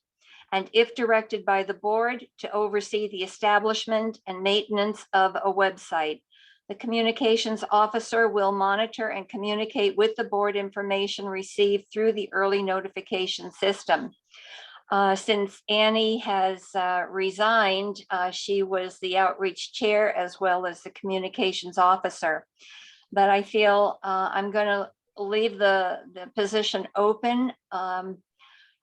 and if directed by the board, to oversee the establishment and maintenance of a website. The communications officer will monitor and communicate with the board information received through the early notification system. Since Annie has resigned, she was the outreach chair as well as the communications officer. But I feel I'm going to leave the position open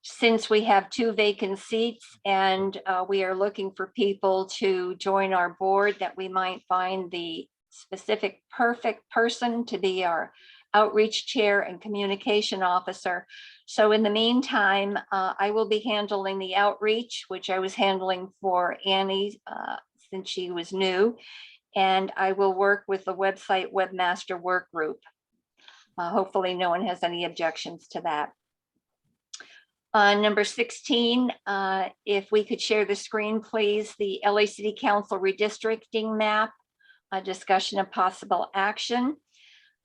since we have 2 vacant seats and we are looking for people to join our board, that we might find the specific perfect person to be our outreach chair, and communication officer. So in the meantime, I will be handling the outreach, which I was handling for Annie since she was new. And I will work with the website webmaster work group. Hopefully no one has any objections to that. Number 16, if we could share the screen, please, the LA City Council redistricting map, a discussion of possible action.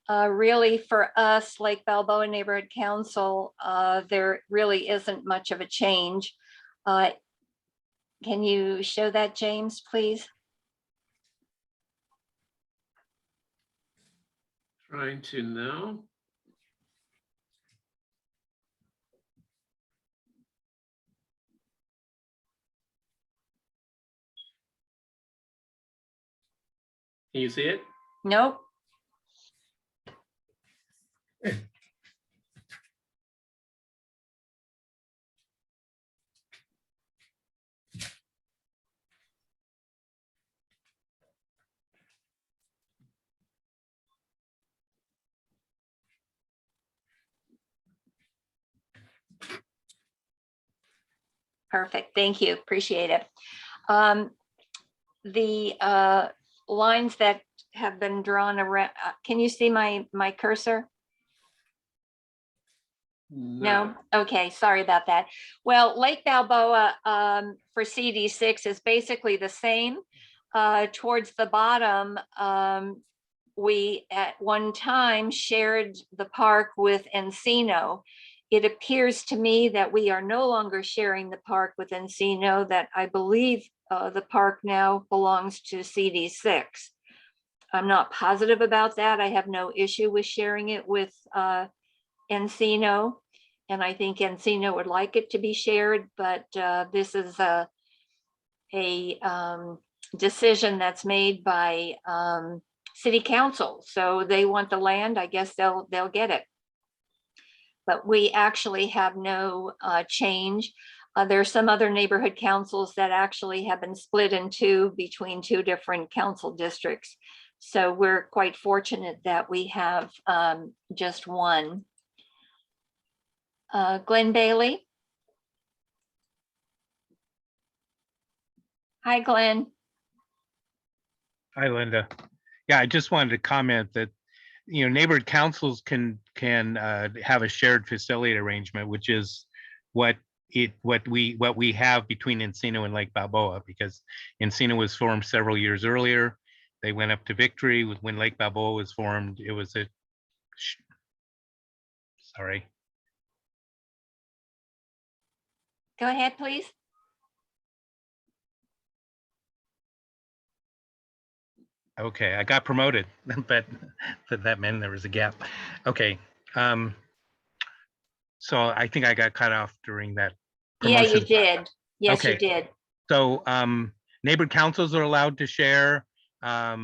Really for us, Lake Balboa Neighborhood Council, there really isn't much of a change. Can you show that, James, please? Trying to now. Can you see it? Nope. Perfect. Thank you. Appreciate it. The lines that have been drawn around, can you see my cursor? No. Okay, sorry about that. Well, Lake Balboa for CD6 is basically the same. Towards the bottom, we at one time shared the park with Encino. It appears to me that we are no longer sharing the park with Encino, that I believe the park now belongs to CD6. I'm not positive about that. I have no issue with sharing it with Encino, and I think Encino would like it to be shared, but this is a decision that's made by City Council. So they want the land, I guess they'll get it. But we actually have no change. There are some other neighborhood councils that actually have been split in two between two different council districts. So we're quite fortunate that we have just one. Glenn Bailey. Hi, Glenn. Hi, Linda. Yeah, I just wanted to comment that, you know, neighborhood councils can have a shared facility arrangement, which is what we have between Encino and Lake Balboa, because Encino was formed several years earlier. They went up to victory. When Lake Balboa was formed, it was a sorry. Go ahead, please. Okay, I got promoted, but that meant there was a gap. Okay, so I think I got cut off during that promotion. Yeah, you did. Yes, Okay. you did. So neighborhood councils are allowed to share. A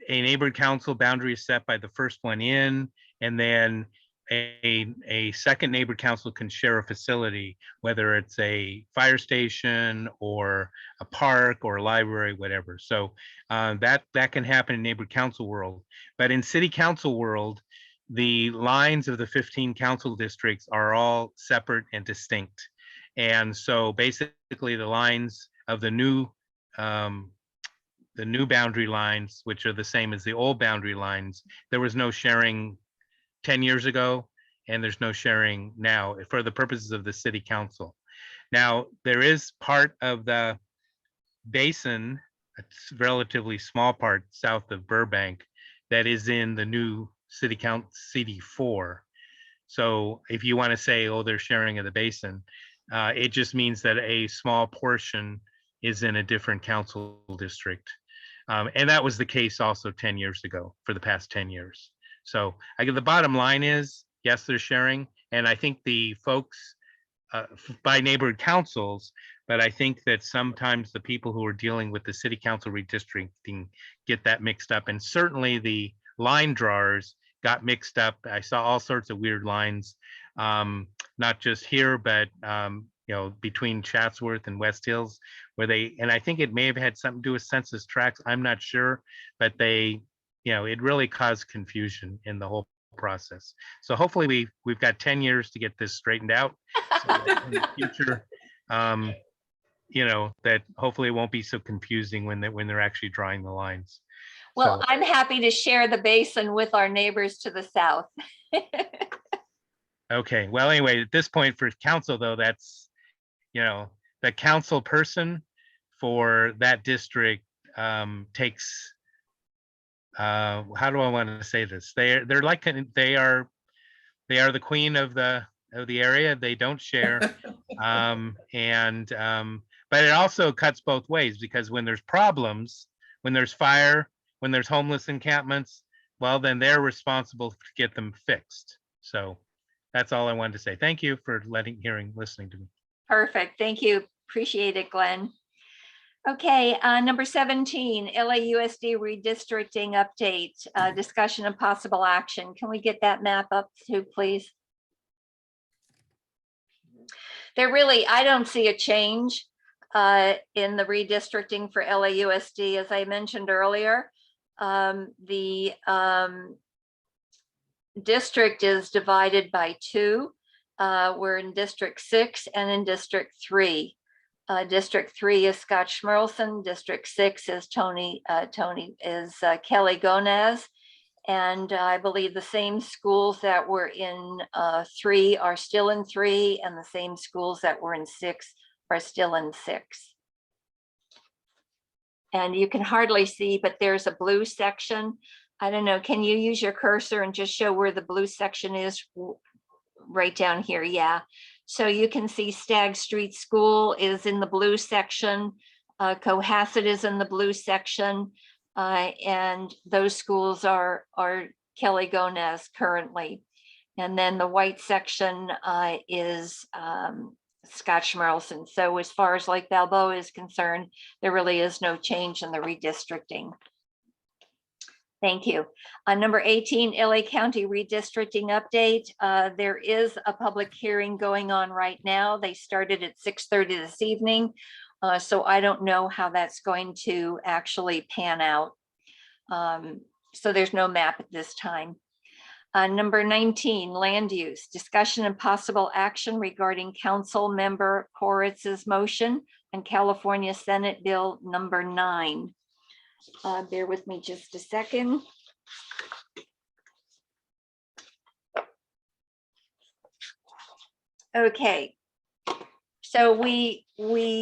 neighborhood council boundary is set by the first one in, and then a second neighborhood council can share a facility, whether it's a fire station or a park or a library, whatever. So that can happen in neighborhood council world. But in city council world, the lines of the 15 council districts are all separate and distinct. And so basically the lines of the new boundary lines, which are the same as the old boundary lines, there was no sharing 10 years ago, and there's no sharing now for the purposes of the city council. Now, there is part of the basin, a relatively small part south of Burbank, that is in the new city council, CD4. So if you want to say, oh, they're sharing of the basin, it just means that a small portion is in a different council district. And that was the case also 10 years ago, for the past 10 years. So I get the bottom line is, yes, they're sharing. And I think the folks by neighborhood councils, but I think that sometimes the people who are dealing with the city council redistricting get that mixed up. And certainly the line drawers got mixed up. I saw all sorts of weird lines, not just here, but you know, between Chatsworth and West Hills, where they, and I think it may have had something to do with census tracts. I'm not sure, but they, you know, it really caused confusion in the whole process. So hopefully we've got 10 years to get this straightened out. So that in the future, you know, that hopefully it won't be so confusing when they're actually drawing the lines. Well, So, I'm happy to share the basin with our neighbors to the south. okay, well, anyway, at this point for council though, that's, you know, the council person for that district takes, how do I want to say this? They're like, they are the queen of the area. They don't share. But it also cuts both ways, because when there's problems, when there's fire, when there's homeless encampments, well, then they're responsible to get them fixed. So that's all I wanted to say. Thank you for listening to me. Perfect. Thank you. Appreciate it, Glenn. Okay, number 17, LAUSD redistricting update, discussion of possible action. Can we get that map up too, please? I don't see a change in the redistricting for LAUSD. As I mentioned earlier, the district is divided by 2. We're in District 6 and in District 3. District 3 is Scott Schmerlson. District 6 is Kelly Gonez. And I believe the same schools that were in 3 are still in 3, and the same schools that were in 6 are still in 6. And you can hardly see, but there's a blue section. I don't know, can you use your cursor and just show where the blue section is? Right down here, yeah. So you can see Stagg Street School is in the blue section. Cohasset is in the blue section. And those schools are Kelly Gonez currently. And then the white section is Scott Schmerlson. So as far as Lake Balboa is concerned, there really is no change in the redistricting. Thank you. Number 18, LA County redistricting update. There is a public hearing going on right now. They started at 6:30 this evening. So I don't know how that's going to actually pan out. So there's no map at this time. Number 19, land use, discussion and possible action regarding Council Member Horace's motion and California Senate Bill number 9. Bear with me just a second. Okay, so we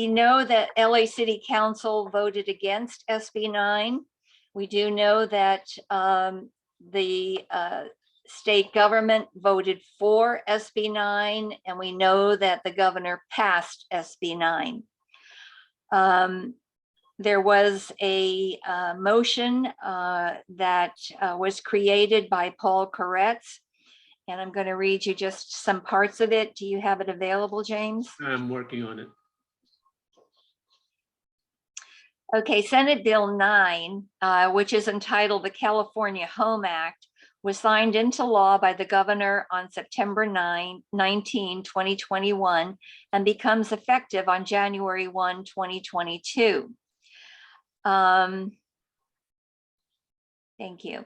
know that LA City Council voted against SB 9. We do know that the state government voted for SB 9, and we know that the governor passed SB 9. There was a motion that was created by Paul Koretz, and I'm going to read you just some parts of it. Do you have it available, James? I'm working on it. Okay, Senate Bill 9, which is entitled the California Home Act, was signed into law by the governor on September 19, 2021, and becomes effective on January 1, 2022. Thank you.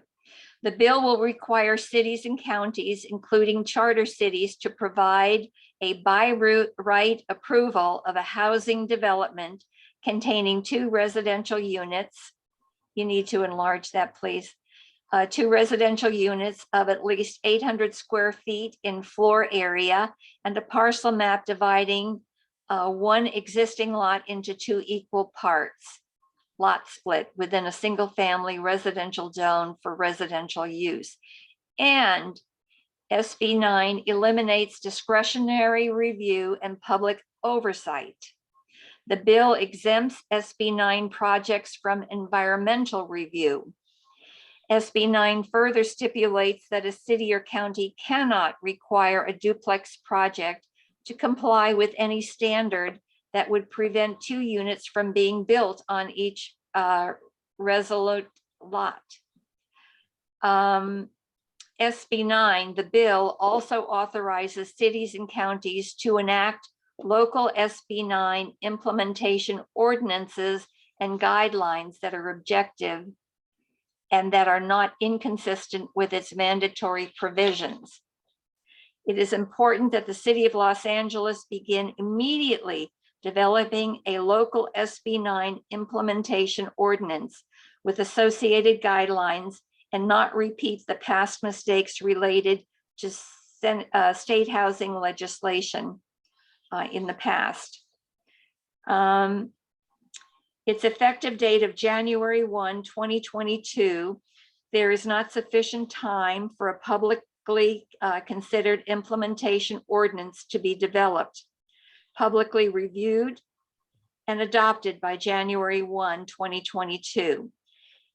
The bill will require cities and counties, including charter cities, to provide a by right approval of a housing development containing 2 residential units. You need to enlarge that, please. 2 residential units of at least 800 square feet in floor area, and a parcel map dividing one existing lot into 2 equal parts. Lot split within a single family residential zone for residential use. And SB 9 eliminates discretionary review and public oversight. The bill exempts SB 9 projects from environmental review. SB 9 further stipulates that a city or county cannot require a duplex project to comply with any standard that would prevent 2 units from being built on each resolute lot. SB 9, the bill also authorizes cities and counties to enact local SB 9 implementation ordinances and guidelines that are objective and that are not inconsistent with its mandatory provisions. It is important that the City of Los Angeles begin immediately developing a local SB 9 implementation ordinance with associated guidelines and not repeat the past mistakes related to state housing legislation in the past. Its effective date of January 1, 2022, there is not sufficient time for a publicly considered implementation ordinance to be developed, publicly reviewed, and adopted by January 1, 2022.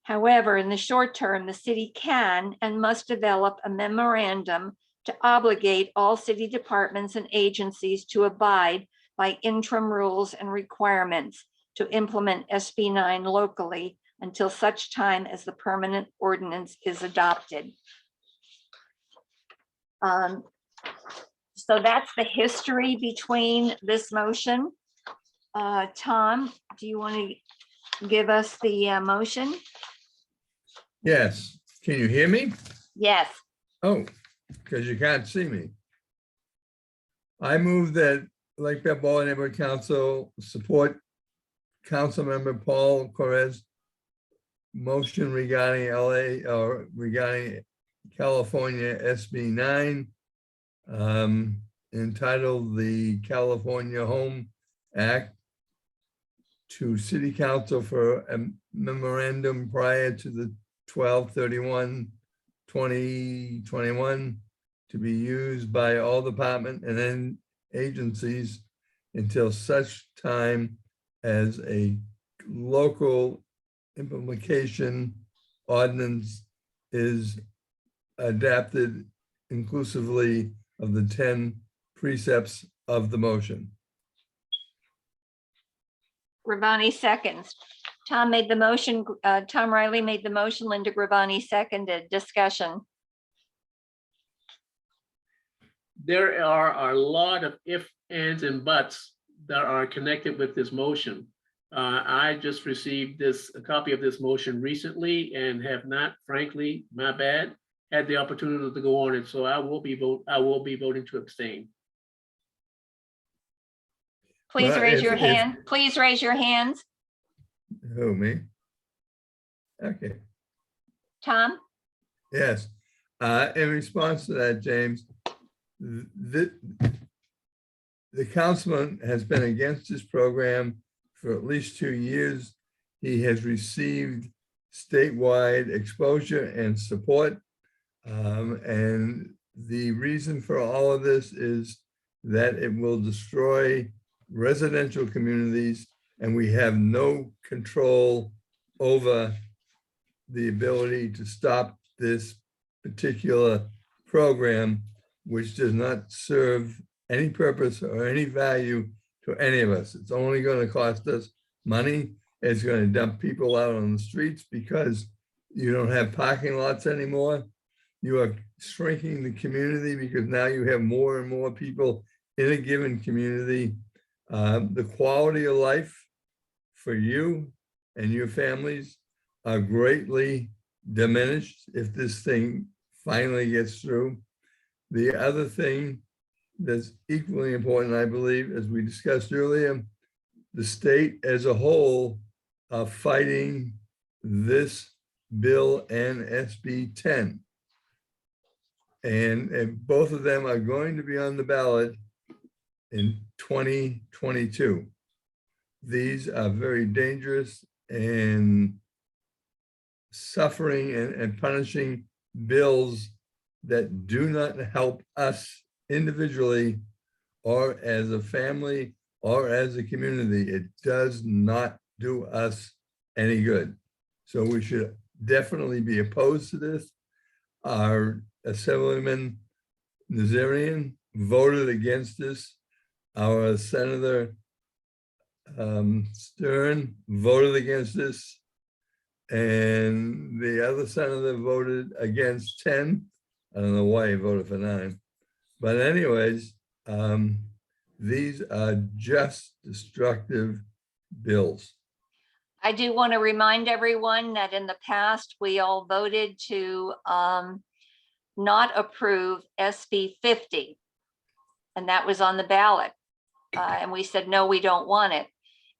However, in the short term, the city can and must develop a memorandum to obligate all city departments and agencies to abide by interim rules and requirements to implement SB 9 locally until such time as the permanent ordinance is adopted. So that's the history between this motion. Tom, do you want to give us the motion? Yes. Can you hear me? Yes. Oh, because you can't see me. I move that Lake Balboa Neighborhood Council support Councilmember Paul Correz motion regarding regarding California SB 9, entitled the California Home Act, to City Council for a memorandum prior to the 12/31/2021 to be used by all department and then agencies until such time as a local implementation ordinance is adapted inclusively of the 10 precepts of the motion. Gravani seconds. Tom made the motion. Tom Riley made the motion. Linda Gravani seconded. Discussion. There are a lot of ifs, ands, and buts that are connected with this motion. I just received a copy of this motion recently and have not, frankly, my bad, had the opportunity to go on it. So I will be voting to abstain. Please Well, raise your hand. Please raise your hands. Who, me? Okay. Tom? Yes. In response to that, James, the councilman has been against this program for at least 2 years. He has received statewide exposure and support. And the reason for all of this is that it will destroy residential communities, and we have no control over the ability to stop this particular program, which does not serve any purpose or any value to any of us. It's only going to cost us money. It's going to dump people out on the streets because you don't have parking lots anymore. You are shrinking the community because now you have more and more people in a given community. The quality of life for you and your families are greatly diminished if this thing finally gets through. The other thing that's equally important, I believe, as we discussed earlier, the state as a whole are fighting this bill and SB 10. And both of them are going to be on the ballot in 2022. These are very dangerous and suffering and punishing bills that do not help us individually or as a family or as a community. It does not do us any good. So we should definitely be opposed to this. Our Assemblyman Nazarian voted against this. Our Senator Stern voted against this. And the other senator voted against 10. I don't know why he voted for 9. But anyways, these are just destructive bills. I do want to remind everyone that in the past, we all voted to not approve SB 50. And that was on the ballot. And we said, no, we don't want it.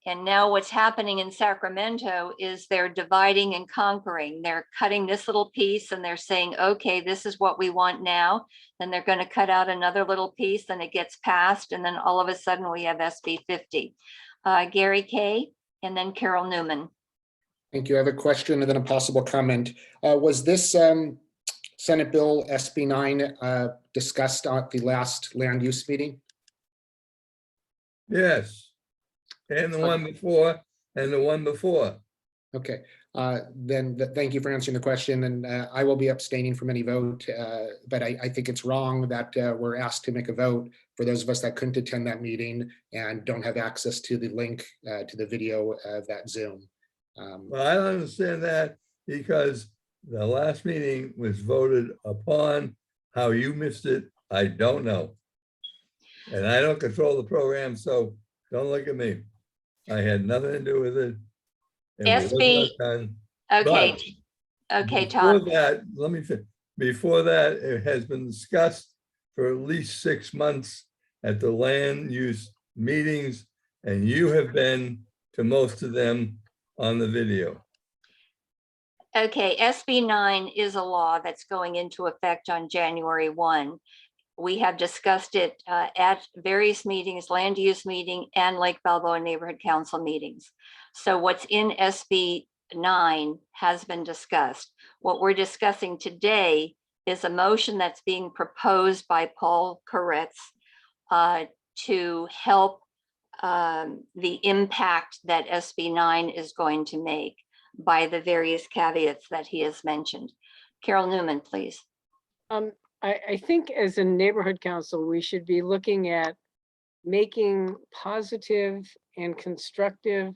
And now what's happening in Sacramento is they're dividing and conquering. They're cutting this little piece and they're saying, okay, this is what we want now. Then they're going to cut out another little piece, then it gets passed. And then all of a sudden we have SB 50. Gary Kay and then Carol Newman. Thank you. I have a question and then a possible comment. Was this Senate Bill SB 9 discussed at the last land use meeting? Yes. And the one before, and the one before. Okay, then thank you for answering the question, and I will be abstaining from any vote, but I think it's wrong that we're asked to make a vote for those of us that couldn't attend that meeting and don't have access to the link to the video of that Zoom. Well, I don't understand that because the last meeting was voted upon. How you missed it, I don't know. And I don't control the program, so don't look at me. I had nothing to do with it. SB, okay, okay, Tom. Before that, let me finish. Before that, it has been discussed for at least 6 months at the land use meetings, and you have been to most of them on the video. Okay, SB 9 is a law that's going into effect on January 1. We have discussed it at various meetings, land use meeting and Lake Balboa Neighborhood Council meetings. So what's in SB 9 has been discussed. What we're discussing today is a motion that's being proposed by Paul Koretz to help the impact that SB 9 is going to make by the various caveats that he has mentioned. Carol Newman, please. I think as a neighborhood council, we should be looking at making positive and constructive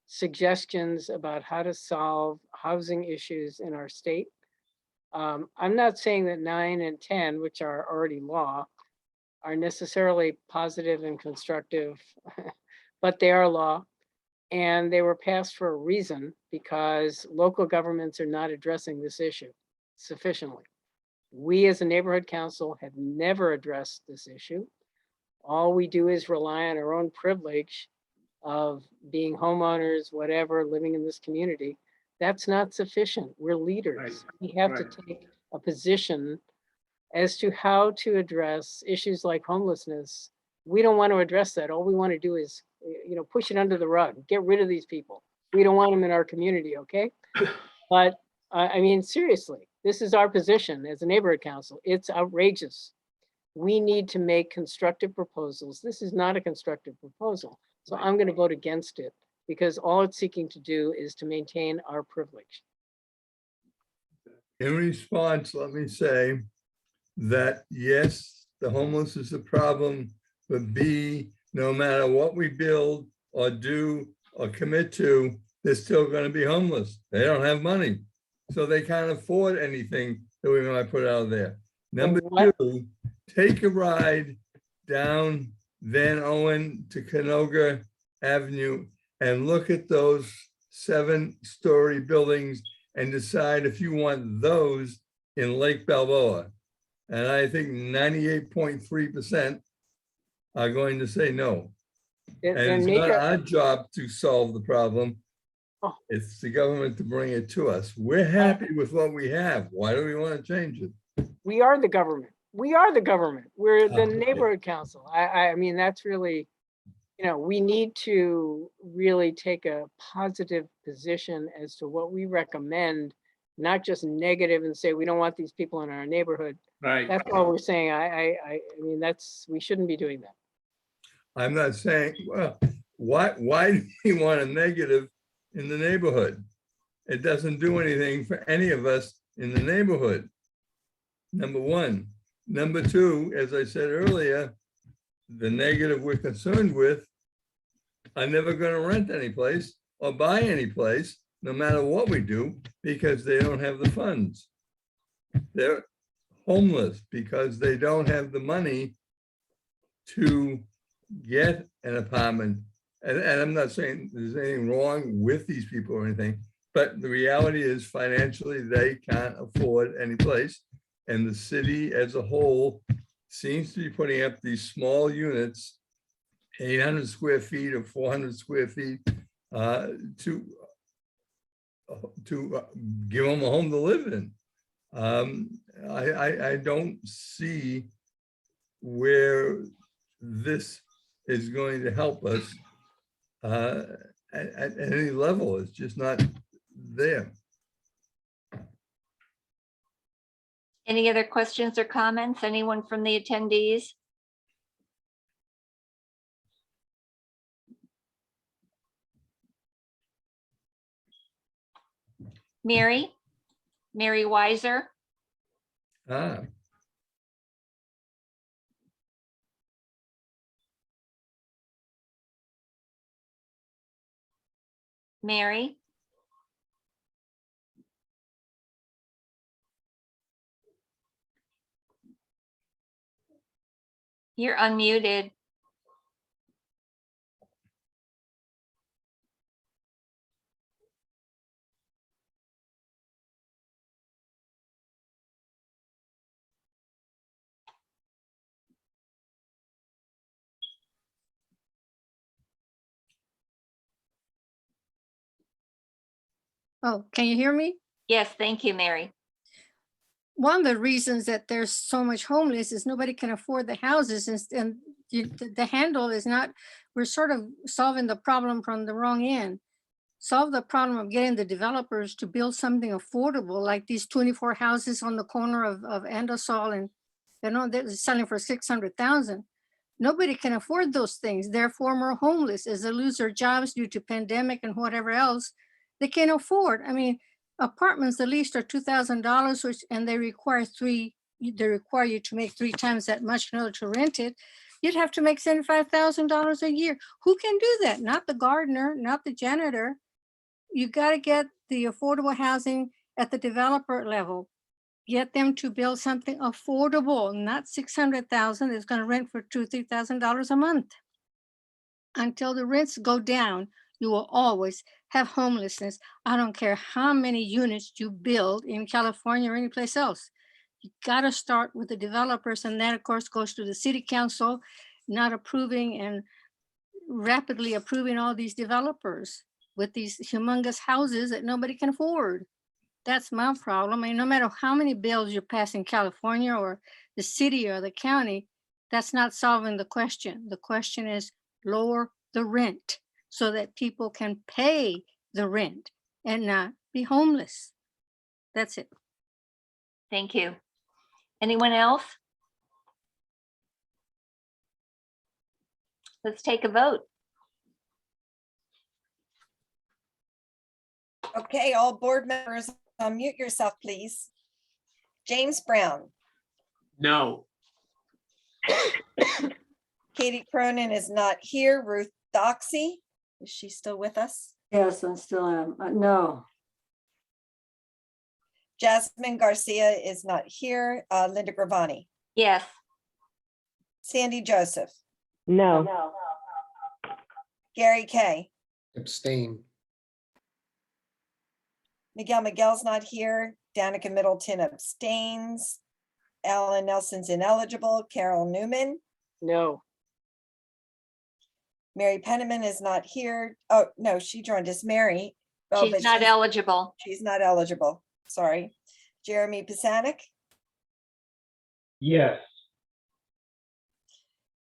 suggestions about how to solve housing issues in our state. I'm not saying that 9 and 10, which are already law, are necessarily positive and constructive, but they are law. And they were passed for a reason because local governments are not addressing this issue sufficiently. We as a neighborhood council have never addressed this issue. All we do is rely on our own privilege of being homeowners, whatever, living in this community. That's not sufficient. We're leaders. Right. We have to take a position as to how to address issues like homelessness. We don't want to address that. All we want to do is, push it under the rug, get rid of these people. We don't want them in our community, okay? But I mean, seriously, this is our position as a neighborhood council. It's outrageous. We need to make constructive proposals. This is not a constructive proposal. So I'm going to vote against it because all it's seeking to do is to maintain our privilege. In response, let me say that yes, the homeless is a problem, but B, no matter what we build or do or commit to, they're still going to be homeless. They don't have money. So they can't afford anything that we might put out there. Number two, take a ride down Van Owen to Canoga Avenue and look at those 7-story buildings and decide if you want those in Lake Balboa. And I think 98.3% are going to say no. And it's not our job to solve the problem. It's the government to bring it to us. We're happy with what we have. Why do we want to change it? We are the government. We are the government. We're the neighborhood council. I mean, that's really, we need to really take a positive position as to what we recommend, not just negative and say we don't want these people in our neighborhood. Right. That's all we're saying. I mean, we shouldn't be doing that. I'm not saying, well, why do you want a negative in the neighborhood? It doesn't do anything for any of us in the neighborhood. Number one. Number two, as I said earlier, the negative we're concerned with are never going to rent any place or buy any place, no matter what we do, because they don't have the funds. They're homeless because they don't have the money to get an apartment and I'm not saying there's anything wrong with these people or anything, but the reality is financially, they can't afford any place. And the city as a whole seems to be putting up these small units, 800 square feet or 400 square feet, to give them a home to live in. I don't see where this is going to help us at any level. It's just not there. Any other questions or comments? Anyone from the attendees? Mary Weiser. Mary. You're unmuted. Oh, can you hear me? Yes, thank you, Mary. One of the reasons that there's so much homeless is nobody can afford the houses, and the handle is not, we're sort of solving the problem from the wrong end. Solve the problem of getting the developers to build something affordable, like these 24 houses on the corner of Andosol, and they're selling for 600,000. Nobody can afford those things. They're former homeless. As they lose their jobs due to pandemic and whatever else, they can't afford. I mean, apartments at least are $2,000, which, and they require you to make 3 times that much in order to rent it. You'd have to make $75,000 a year. Who can do that? Not the gardener, not the janitor. You got to get the affordable housing at the developer level. Get them to build something affordable, not 600,000. It's going to rent for $2,000, $3,000 a month. Until the rents go down, you will always have homelessness. I don't care how many units you build in California or anyplace else. You got to start with the developers, and that of course goes to the city council, not approving and rapidly approving all these developers with these humongous houses that nobody can afford. That's my problem. I mean, no matter how many bills you pass in California or the city or the county, that's not solving the question. The question is lower the rent so that people can pay the rent and not be homeless. That's it. Thank you. Anyone else? Let's take a vote. Okay, all board members, unmute yourself, please. James Brown. No. Katie Cronin is not here. Ruth Doxey, is she still with us? Yes, I still am. No. Jasmine Garcia is not here. Linda Gravani. Yes. Sandy Joseph. No. Gary Kay. Abstain. Miguel's not here. Danica Middleton abstains. Alan Nelson's ineligible. Carol Newman. No. Mary Penniman is not here. Oh, no, she joined us. Mary. Oh, She's but not eligible. She's not eligible. Sorry. Jeremy Pisanik. Yes.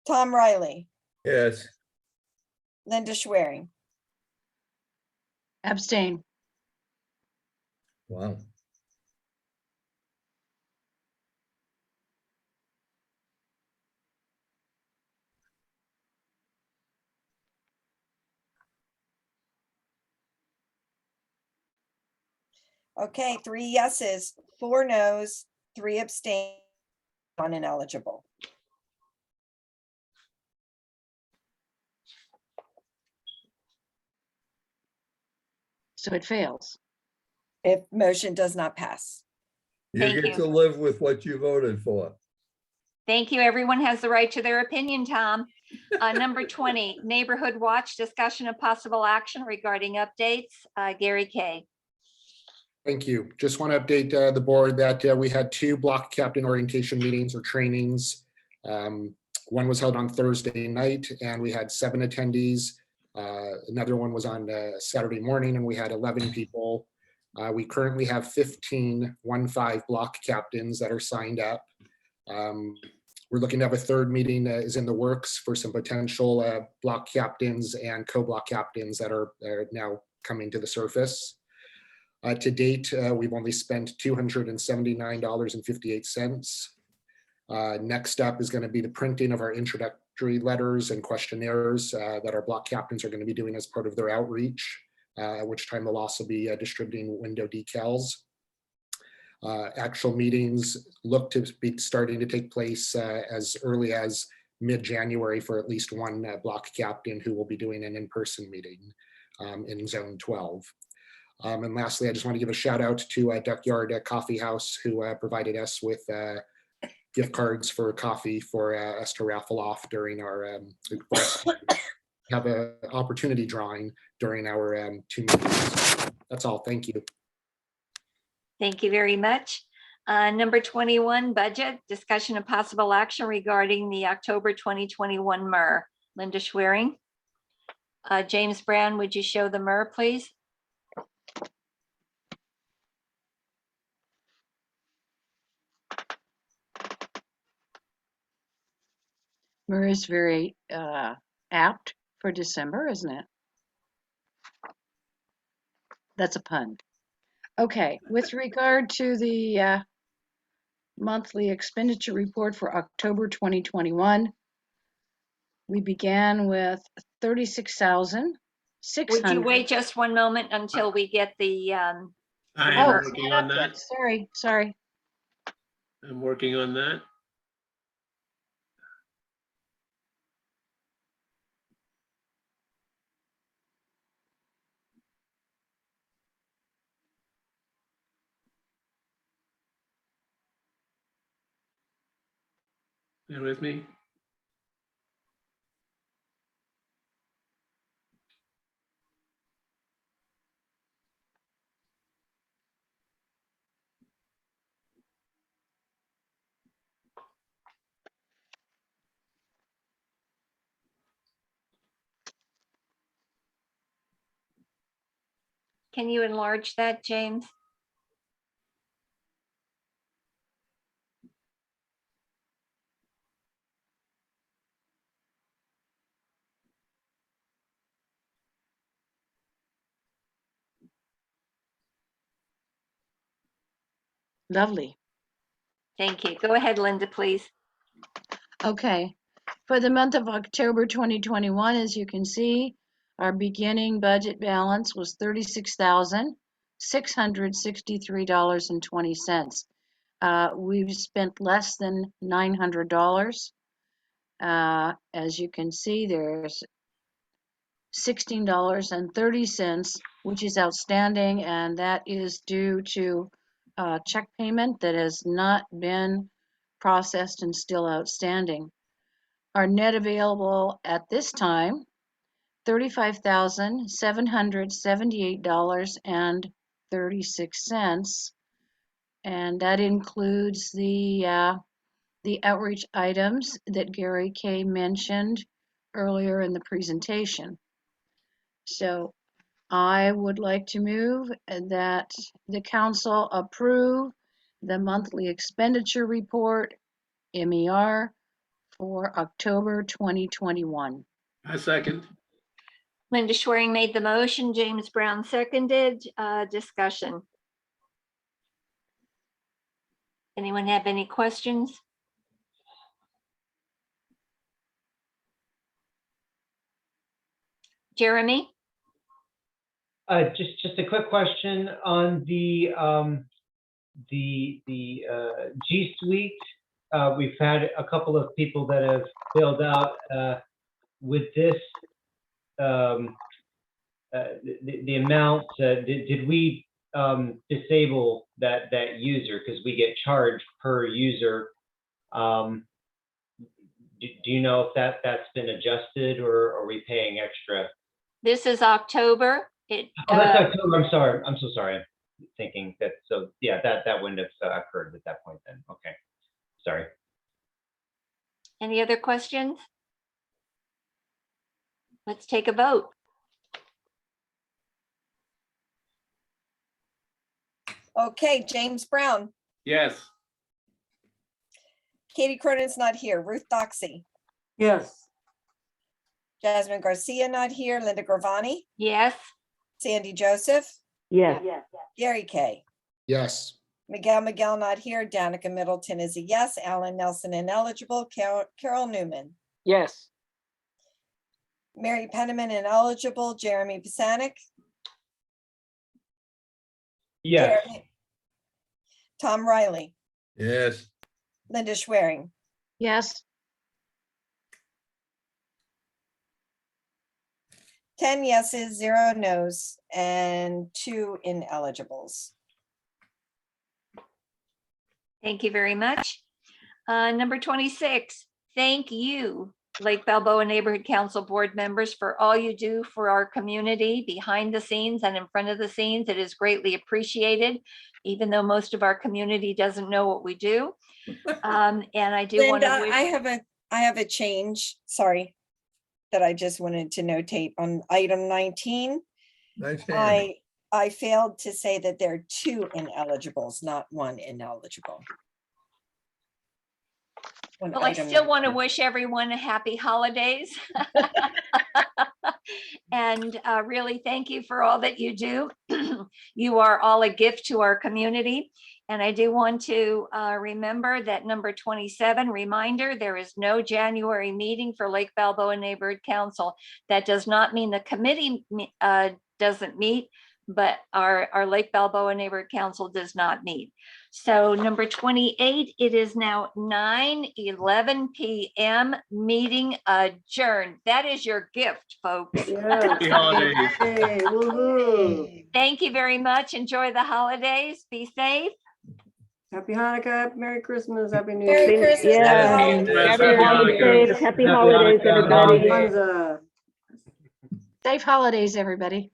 Tom Riley. Yes. Linda Schwerin. Abstain. Wow. Okay, 3 yeses, 4 nos, 3 abstain, 1 ineligible. So it fails. If motion does not pass. You Thank get you. to live with what you voted for. Thank you. Everyone has the right to their opinion, Tom. Number 20, Neighborhood Watch, discussion of possible action regarding updates. Gary Kay. Thank you. Just want to update the board that we had 2 block captain orientation meetings or trainings. One was held on Thursday night and we had 7 attendees. Another one was on Saturday morning and we had 11 people. We currently have 15 block captains that are signed up. We're looking to have a 3rd meeting is in the works for some potential block captains and co-block captains that are now coming to the surface. To date, we've only spent $279.58. Next up is going to be the printing of our introductory letters and questionnaires that our block captains are going to be doing as part of their outreach, at which time they'll also be distributing window decals. Actual meetings look to be starting to take place as early as mid-January for at least one block captain who will be doing an in-person meeting in Zone 12. And lastly, I just want to give a shout out to Duckyard Coffee House who provided us with gift cards for coffee for us to raffle off during our have an opportunity drawing during our 2 meetings. That's all. Thank you. Thank you very much. Number 21, budget, discussion of possible action regarding the October 2021 MER. Linda Schwerin. James Brown, would you show the MER, please? MER is very apt for December, isn't it? That's a pun. Okay, with regard to the monthly expenditure report for October 2021, we began with 36,600. Would you wait just one moment until we get the I am working on that. Sorry. I'm working on that. Bear with me. Can you enlarge that, James? Lovely. Thank you. Go ahead, Linda, please. Okay. For the month of October 2021, as you can see, our beginning budget balance was $36,663.20. We've spent less than $900. As you can see, there's $16.30, which is outstanding, and that is due to a check payment that has not been processed and still outstanding. Our net available at this time, $35,778.36, and that includes the outreach items that Gary Kay mentioned earlier in the presentation. So I would like to move that the council approve the monthly expenditure report, MER, for October 2021. I second. Linda Schwerin made the motion. James Brown seconded. Discussion. Anyone have any questions? Jeremy? Just a quick question on the G Suite. We've had a couple of people that have filled out with this. The amount, did we disable that user because we get charged per user? do you know if that's been adjusted, or are we paying extra? This is October. It, Oh, that's October. I'm sorry. I'm so sorry. I'm thinking that, so yeah, that wouldn't have occurred at that point then. Okay, sorry. any other questions? Let's take a vote. Okay, James Brown, Yes. Katie Cronin's not here. Ruth Doxey, Yes. Jasmine Garcia not here. Linda Gravani, Yes. Sandy Joseph, Yes. Gary Kay. Yes. Miguel not here. Danica Middleton is a yes. Alan Nelson ineligible. Carol Newman. Yes. Mary Penniman ineligible. Jeremy Pisanik. Yes. Tom Riley. Yes. Linda Schwerin. Yes. 10 yeses, 0 nos, and 2 ineligibles. Thank you very much. Number 26, thank you, Lake Balboa Neighborhood Council board members, for all you do for our community behind the scenes and in front of the scenes. It is greatly appreciated, even though most of our community doesn't know what we do. And I do want Linda, to I have a change, sorry, that I just wanted to notate on item 19. Nice hand. I failed to say that there are 2 ineligibles, not 1 ineligible. On Well, I item still want to 19. wish everyone a happy holidays. And really thank you for all that you do. You are all a gift to our community. And I do want to remember that number 27, reminder, there is no January meeting for Lake Balboa Neighborhood Council. That does not mean the committee doesn't meet, but our Lake Balboa Neighborhood Council does not meet. So number 28, it is now 9:11 p.m. Meeting adjourned. That is your gift, folks. Happy holidays. Hey, woohoo. Thank you very much. Enjoy the holidays. Be safe. Happy Hanukkah, Merry Christmas, Happy New Merry Year. Christmas, Yeah. happy holidays. Happy Happy holidays. holidays. Happy Happy holidays, Hanukkah. everybody. Kwanzaa. Safe holidays, everybody.